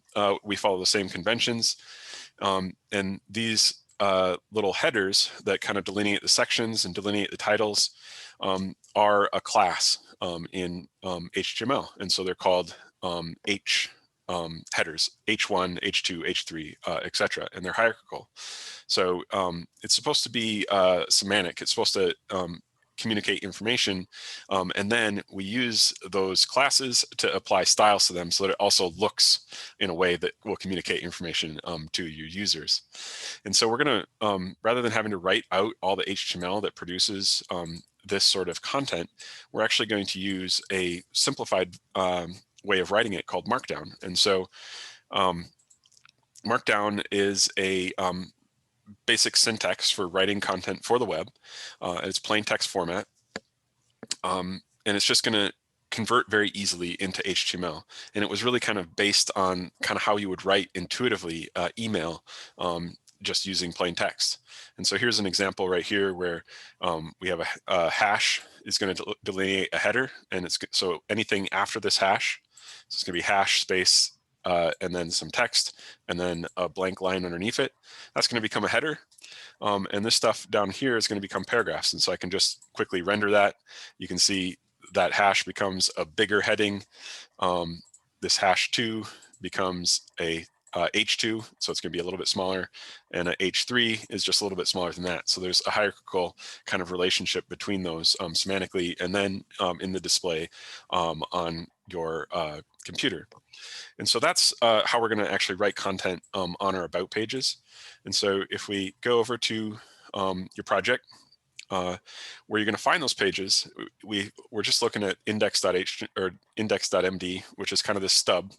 we follow the same conventions. And these little headers that kind of delineate the sections and delineate the titles are a class in HTML. And so they're called headers, H1, H2, H3, etc. And they're hierarchical. So it's supposed to be semantic. It's supposed to communicate information. And then we use those classes to apply styles to them so that it also looks in a way that will communicate information to your users. And so we're going to, rather than having to write out all the HTML that produces this sort of content, we're actually going to use a simplified way of writing it called Markdown. And so Markdown is a basic syntax for writing content for the web. It's plain text format. And it's just going to convert very easily into HTML. And it was really kind of based on kind of how you would write intuitively email just using plain text. And so here's an example right here where we have a hash is going to delineate a header. And so anything after this hash, so it's going to be hash space and then some text, and then a blank line underneath it. That's going to become a header. And this stuff down here is going to become paragraphs. And so I can just quickly render that. You can see that hash becomes a bigger heading. This hash 2 becomes a H2, so it's going to be a little bit smaller, and a H3 is just a little bit smaller than that. So there's a hierarchical kind of relationship between those semantically, and then in the display on your computer. And so that's how we're going to actually write content on our About pages. And so if we go over to your project, where you're going to find those pages, we're just looking at index.md, which is kind of this stub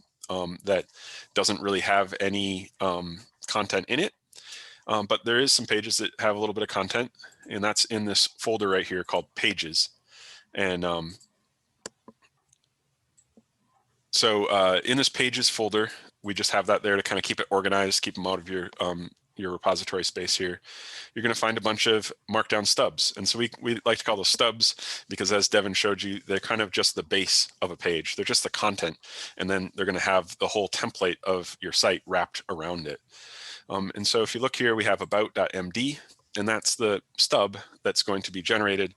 that doesn't really have any content in it. But there is some pages that have a little bit of content, and that's in this folder right here called Pages. And so in this Pages folder, we just have that there to kind of keep it organized, keep them out of your repository space here. You're going to find a bunch of Markdown stubs. And so we like to call those stubs because, as Devin showed you, they're kind of just the base of a page. They're just the content. And then they're going to have the whole template of your site wrapped around it. And so if you look here, we have about.md, and that's the stub that's going to be generated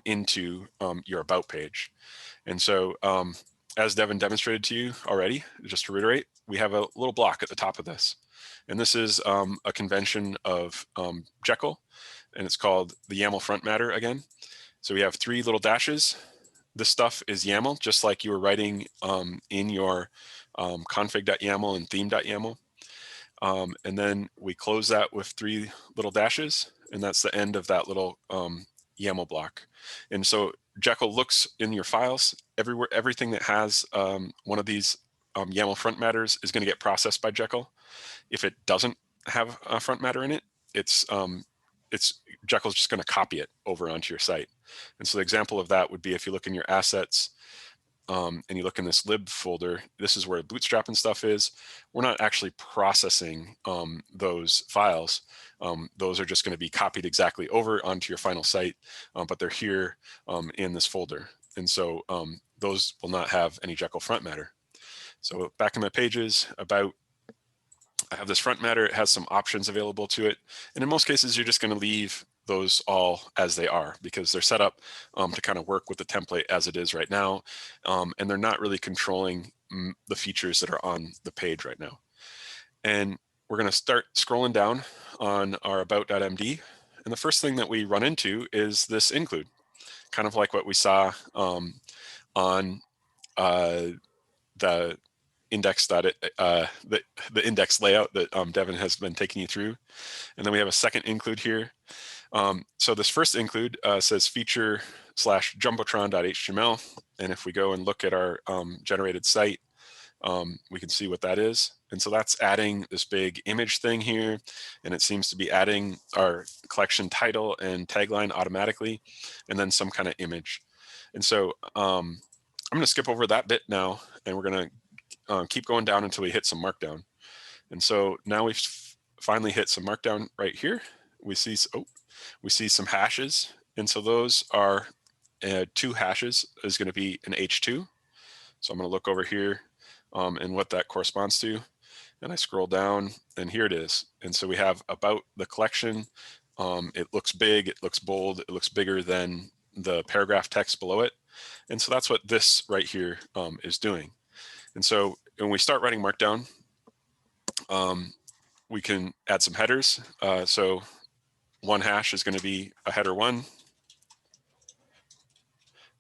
into your about page. And so as Devin demonstrated to you already, just to reiterate, we have a little block at the top of this. And this is a convention of Jekyll, and it's called the YAML front matter again. So we have 3 little dashes. This stuff is YAML, just like you were writing in your config.yaml and theme.yaml. And then we close that with 3 little dashes, and that's the end of that little YAML block. And so Jekyll looks in your files everywhere. Everything that has one of these YAML front matters is going to get processed by Jekyll. If it doesn't have a front matter in it, Jekyll's just going to copy it over onto your site. And so the example of that would be if you look in your assets and you look in this lib folder, this is where Bootstrap and stuff is. We're not actually processing those files. Those are just going to be copied exactly over onto your final site, but they're here in this folder. And so those will not have any Jekyll front matter. So back in my pages, about, I have this front matter. It has some options available to it. And in most cases, you're just going to leave those all as they are because they're set up to kind of work with the template as it is right now. And they're not really controlling the features that are on the page right now. And we're going to start scrolling down on our about.md. And the first thing that we run into is this include, kind of like what we saw on the index the index layout that Devin has been taking you through. And then we have a second include here. So this first include says feature /jumbotron.html. And if we go and look at our generated site, we can see what that is. And so that's adding this big image thing here. And it seems to be adding our collection title and tagline automatically, and then some kind of image. And so I'm going to skip over that bit now, and we're going to keep going down until we hit some Markdown. And so now we've finally hit some Markdown right here. We see some hashes. And so those are 2 hashes is going to be an H2. So I'm going to look over here and what that corresponds to. And I scroll down, and here it is. And so we have about the collection. It looks big, it looks bold, it looks bigger than the paragraph text below it. And so that's what this right here is doing. And so when we start writing Markdown, we can add some headers. So one hash is going to be a header 1.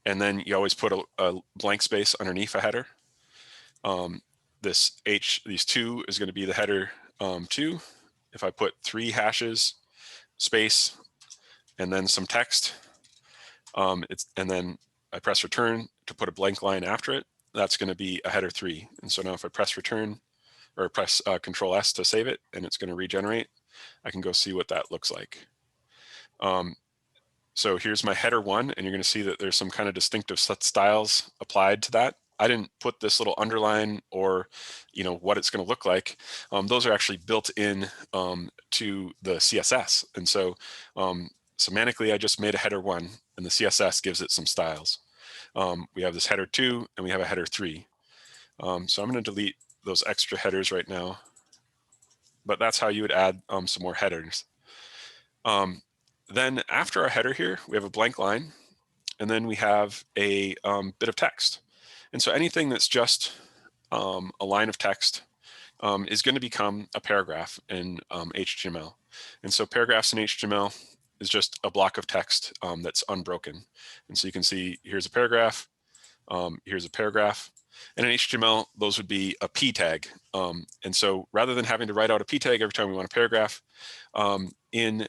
And then you always put a blank space underneath a header. These 2 is going to be the header 2. If I put 3 hashes, space, and then some text, and then I press return to put a blank line after it, that's going to be a header 3. And so now if I press return or press Control S to save it, and it's going to regenerate, I can go see what that looks like. So here's my header 1, and you're going to see that there's some kind of distinctive styles applied to that. I didn't put this little underline or, what it's going to look like. Those are actually built in to the CSS. And so semantically, I just made a header 1, and the CSS gives it some styles. We have this header 2, and we have a header 3. So I'm going to delete those extra headers right now. But that's how you would add some more headers. Then after our header here, we have a blank line, and then we have a bit of text. And so anything that's just a line of text is going to become a paragraph in HTML. And so paragraphs in HTML is just a block of text that's unbroken. And so you can see here's a paragraph, here's a paragraph. And in HTML, those would be a p tag. And so rather than having to write out a p tag every time we want a paragraph, in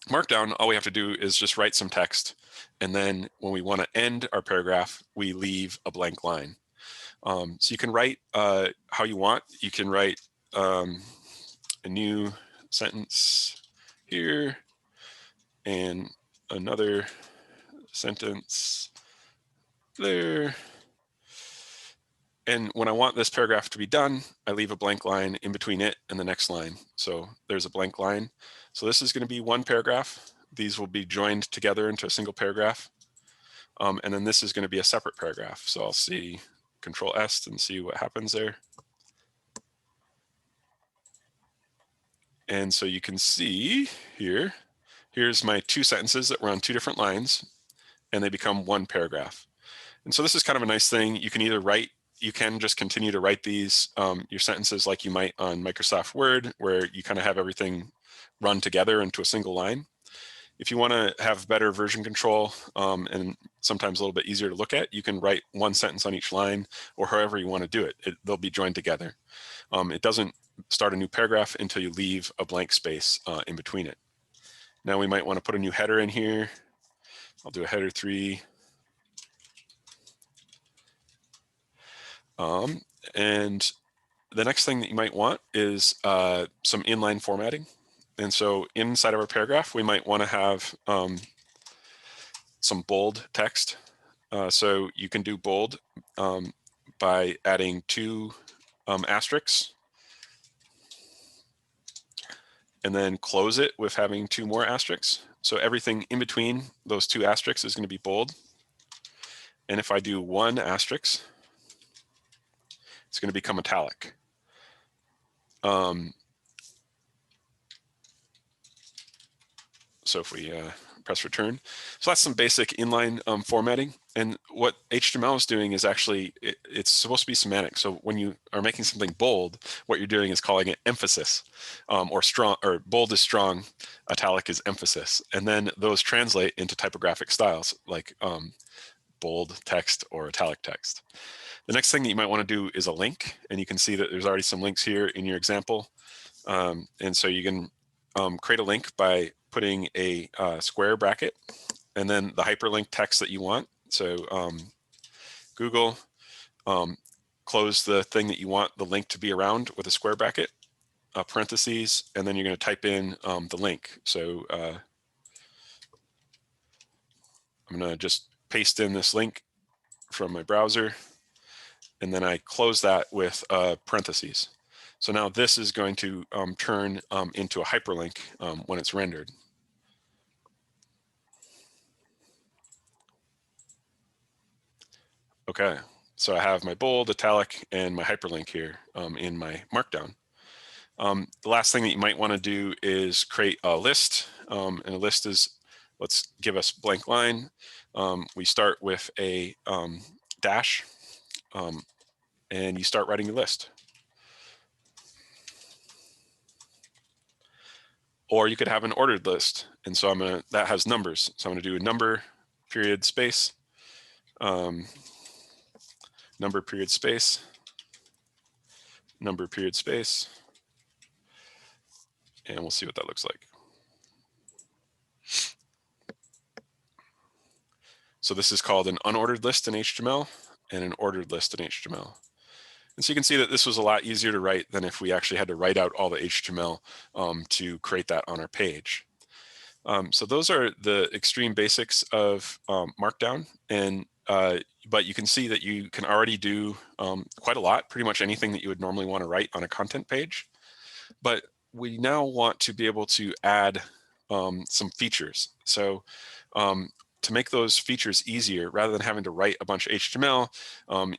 Markdown, all we have to do is just write some text. And then when we want to end our paragraph, we leave a blank line. So you can write how you want. You can write a new sentence here and another sentence there. And when I want this paragraph to be done, I leave a blank line in between it and the next line. So there's a blank line. So this is going to be one paragraph. These will be joined together into a single paragraph. And then this is going to be a separate paragraph. So I'll see Control S and see what happens there. And so you can see here, here's my two sentences that were on two different lines, and they become one paragraph. And so this is kind of a nice thing. You can either write, you can just continue to write these, your sentences like you might on Microsoft Word, where you kind of have everything run together into a single line. If you want to have better version control and sometimes a little bit easier to look at, you can write one sentence on each line, or however you want to do it. They'll be joined together. It doesn't start a new paragraph until you leave a blank space in between it. Now we might want to put a new header in here. I'll do a header 3. And the next thing that you might want is some inline formatting. And so inside of our paragraph, we might want to have some bold text. So you can do bold by adding 2 asterisks, and then close it with having 2 more asterisks. So everything in between those 2 asterisks is going to be bold. And if I do 1 asterisk, it's going to become italic. So if we press return, so that's some basic inline formatting. And what HTML is doing is actually, it's supposed to be semantic. So when you are making something bold, what you're doing is calling it emphasis, or strong, or bold is strong, italic is emphasis. And then those translate into typographic styles like bold text or italic text. The next thing that you might want to do is a link. And you can see that there's already some links here in your example. And so you can create a link by putting a square bracket and then the hyperlink text that you want. So Google, close the thing that you want the link to be around with a square bracket, parentheses, and then you're going to type in the link. So I'm going to just paste in this link from my browser, and then I close that with parentheses. So now this is going to turn into a hyperlink when it's rendered. Okay, so I have my bold, italic, and my hyperlink here in my Markdown. The last thing that you might want to do is create a list, and a list is, let's give us blank line. We start with a dash, and you start writing your list. Or you could have an ordered list, and so that has numbers. So I'm going to do a number, period, space, number, period, space, number, period, space, and we'll see what that looks like. So this is called an unordered list in HTML and an ordered list in HTML. And so you can see that this was a lot easier to write than if we actually had to write out all the HTML to create that on our page. So those are the extreme basics of Markdown. And but you can see that you can already do quite a lot, pretty much anything that you would normally want to write on a content page. But we now want to be able to add some features. So to make those features easier, rather than having to write a bunch of HTML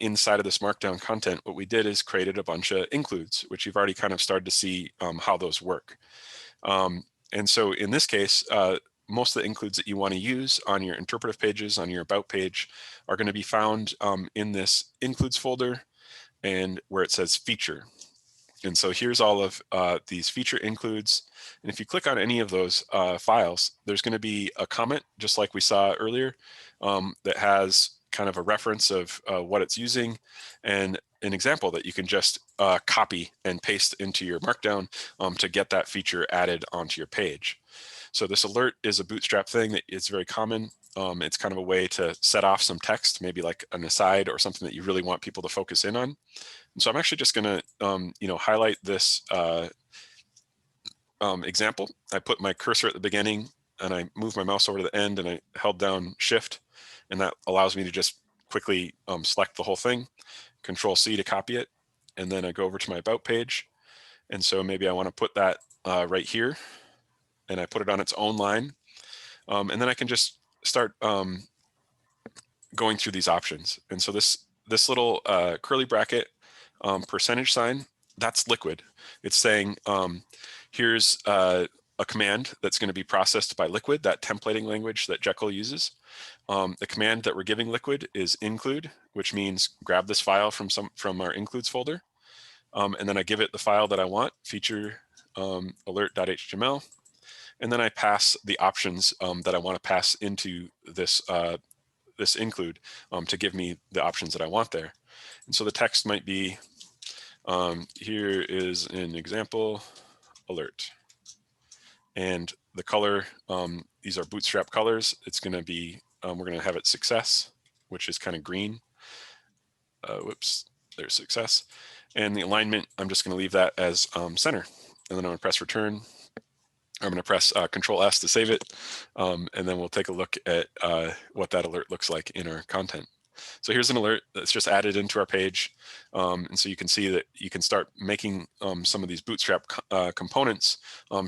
inside of this Markdown content, what we did is created a bunch of includes, which you've already kind of started to see how those work. And so in this case, most of the includes that you want to use on your interpretive pages, on your about page, are going to be found in this includes folder and where it says feature. And so here's all of these feature includes. And if you click on any of those files, there's going to be a comment, just like we saw earlier, that has kind of a reference of what it's using and an example that you can just copy and paste into your Markdown to get that feature added onto your page. So this alert is a Bootstrap thing that is very common. It's kind of a way to set off some text, maybe like an aside or something that you really want people to focus in on. And so I'm actually just going to, highlight this example. I put my cursor at the beginning and I moved my mouse over to the end and I held down Shift, and that allows me to just quickly select the whole thing, Control C to copy it, and then I go over to my About page. And so maybe I want to put that right here, and I put it on its own line. And then I can just start going through these options. And so this little curly bracket percentage sign, that's liquid. It's saying here's a command that's going to be processed by liquid, that templating language that Jekyll uses. The command that we're giving liquid is include, which means grab this file from our includes folder. And then I give it the file that I want, feature alert.html. And then I pass the options that I want to pass into this this include to give me the options that I want there. And so the text might be, here is an example alert. And the color, these are Bootstrap colors. It's going to be, we're going to have it success, which is kind of green. Whoops, there's success. And the alignment, I'm just going to leave that as center. And then I'm going to press return. I'm going to press Control S to save it. And then we'll take a look at what that alert looks like in our content. So here's an alert that's just added into our page. And so you can see that you can start making some of these Bootstrap components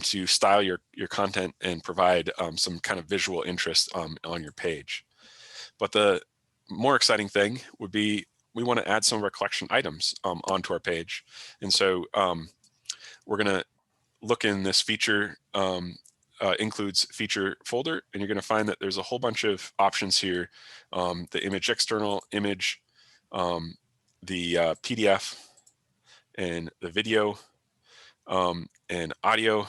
to style your content and provide some kind of visual interest on your page. But the more exciting thing would be we want to add some of our collection items onto our page. And so we're going to look in this feature includes feature folder, and you're going to find that there's a whole bunch of options here. The image external, image, the PDF, and the video, and audio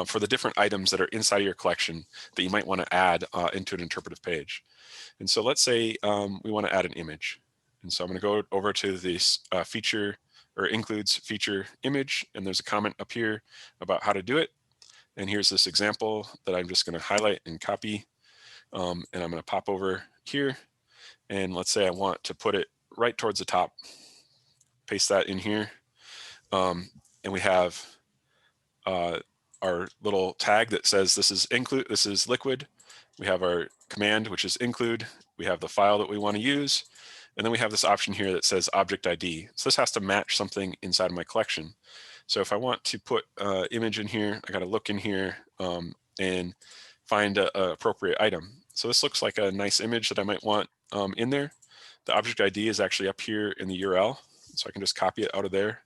for the different items that are inside of your collection that you might want to add into an interpretive page. And so let's say we want to add an image. And so I'm going to go over to this feature or includes feature image, and there's a comment up here about how to do it. And here's this example that I'm just going to highlight and copy. And I'm going to pop over here. And let's say I want to put it right towards the top. Paste that in here. And we have our little tag that says this is include, this is liquid. We have our command, which is include. We have the file that we want to use. And then we have this option here that says object ID. So this has to match something inside of my collection. So if I want to put image in here, I got to look in here and find an appropriate item. So this looks like a nice image that I might want in there. The object ID is actually up here in the URL. So I can just copy it out of there,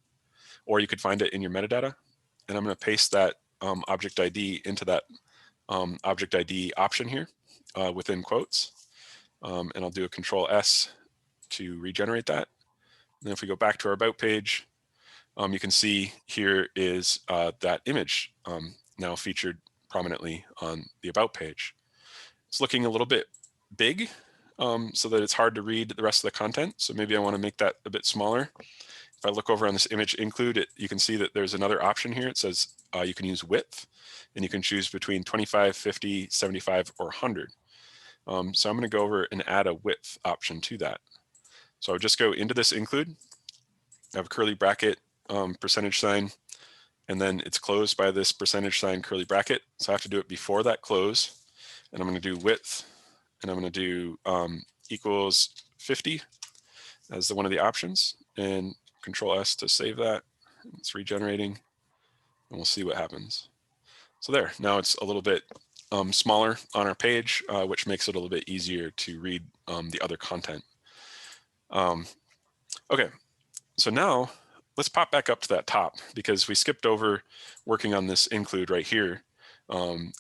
or you could find it in your metadata. And I'm going to paste that object ID into that object ID option here within quotes. And I'll do a Control S to regenerate that. And then if we go back to our About page, you can see here is that image now featured prominently on the About page. It's looking a little bit big so that it's hard to read the rest of the content. So maybe I want to make that a bit smaller. If I look over on this image include it, you can see that there's another option here. It says you can use width, and you can choose between 25, 50, 75, or 100. So I'm going to go over and add a width option to that. So I'll just go into this include. I have a curly bracket percentage sign, and then it's closed by this percentage sign curly bracket. So I have to do it before that close. And I'm going to do width, and I'm going to do equals 50 as one of the options, and Control S to save that. It's regenerating, and we'll see what happens. So there, now it's a little bit smaller on our page, which makes it a little bit easier to read the other content. Okay, so now let's pop back up to that top, because we skipped over working on this include right here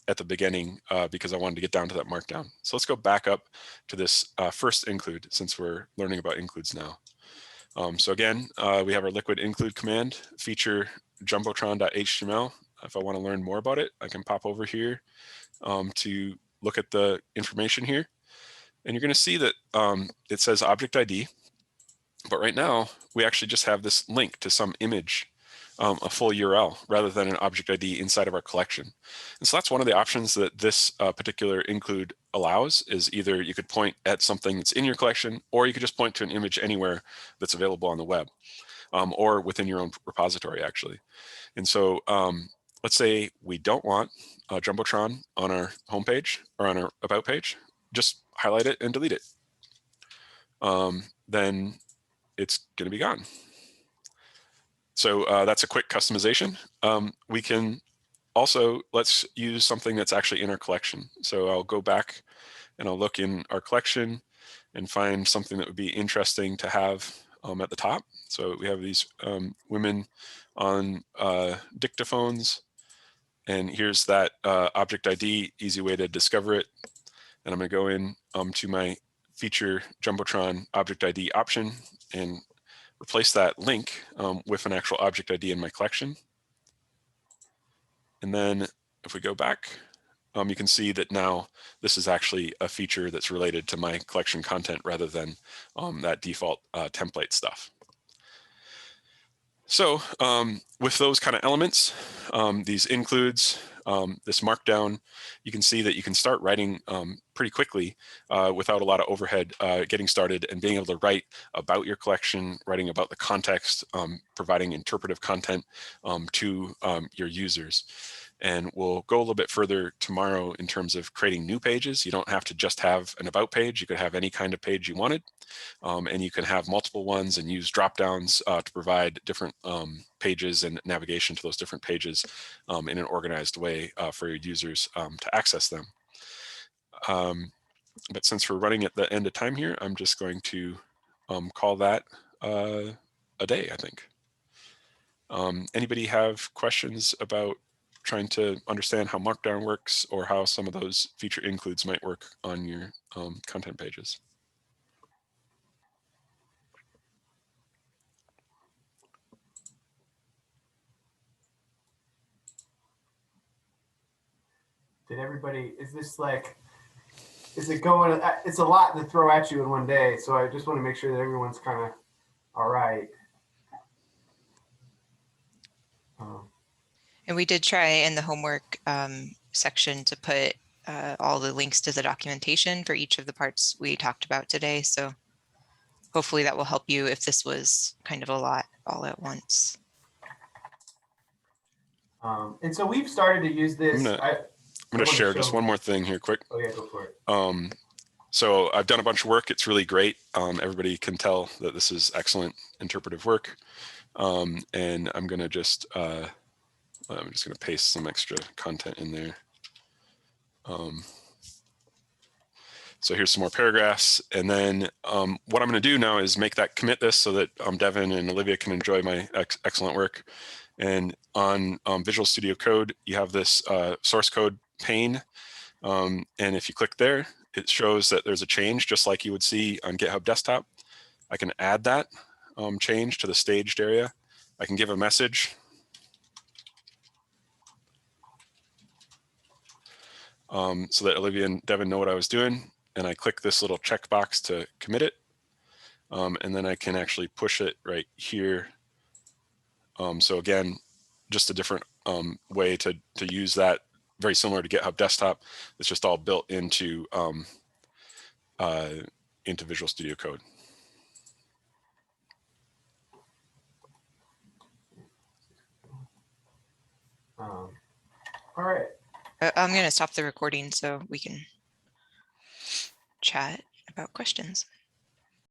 at the beginning because I wanted to get down to that markdown. So let's go back up to this first include, since we're learning about includes now. So again, we have our liquid include command, feature jumbotron.html. If I want to learn more about it, I can pop over here to look at the information here. And you're going to see that it says object ID. But right now, we actually just have this link to some image, a full URL, rather than an object ID inside of our collection. And so that's one of the options that this particular include allows, is either you could point at something that's in your collection, or you could just point to an image anywhere that's available on the web, or within your own repository, actually. And so let's say we don't want Jumbotron on our homepage or on our About page. Just highlight it and delete it. then it's going to be gone. So that's a quick customization. We can also, let's use something that's actually in our collection. So I'll go back and I'll look in our collection and find something that would be interesting to have at the top. So we have these women on dictaphones, and here's that object ID, easy way to discover it. And I'm going to go in to my feature Jumbotron object ID option and replace that link with an actual object ID in my collection. And then if we go back, you can see that now this is actually a feature that's related to my collection content rather than that default template stuff. So with those kind of elements, these includes, this markdown, you can see that you can start writing pretty quickly without a lot of overhead getting started and being able to write about your collection, writing about the context, providing interpretive content to your users. And we'll go a little bit further tomorrow in terms of creating new pages. You don't have to just have an about page. You could have any kind of page you wanted. And you can have multiple ones and use drop downs to provide different pages and navigation to those different pages in an organized way for your users to access them. But since we're running at the end of time here, I'm just going to call that a day, I think. Anybody have questions about trying to understand how Markdown works or how some of those feature includes might work on your content pages? Did everybody, is this like, is it going, it's a lot to throw at you in one day. So I just want to make sure that everyone's kind of all right. And we did try in the homework section to put all the links to the documentation for each of the parts we talked about today. So hopefully that will help you if this was kind of a lot all at once. And so we've started to use this. I'm going to share just one more thing here quick. Oh yeah, go for it. So I've done a bunch of work. It's really great. Everybody can tell that this is excellent interpretive work. And I'm going to just, I'm just going to paste some extra content in there. So here's some more paragraphs. And then what I'm going to do now is make that commit this so that Devin and Olivia can enjoy my excellent work. And on Visual Studio Code, you have this source code pane. And if you click there, it shows that there's a change just like you would see on GitHub Desktop. I can add that change to the staged area. I can give a message. So that Olivia and Devin know what I was doing. And I click this little checkbox to commit it. And then I can actually push it right here. So again, just a different way to use that, very similar to GitHub Desktop. It's just all built into Visual Studio Code. All right. I'm going to stop the recording so we can chat about questions.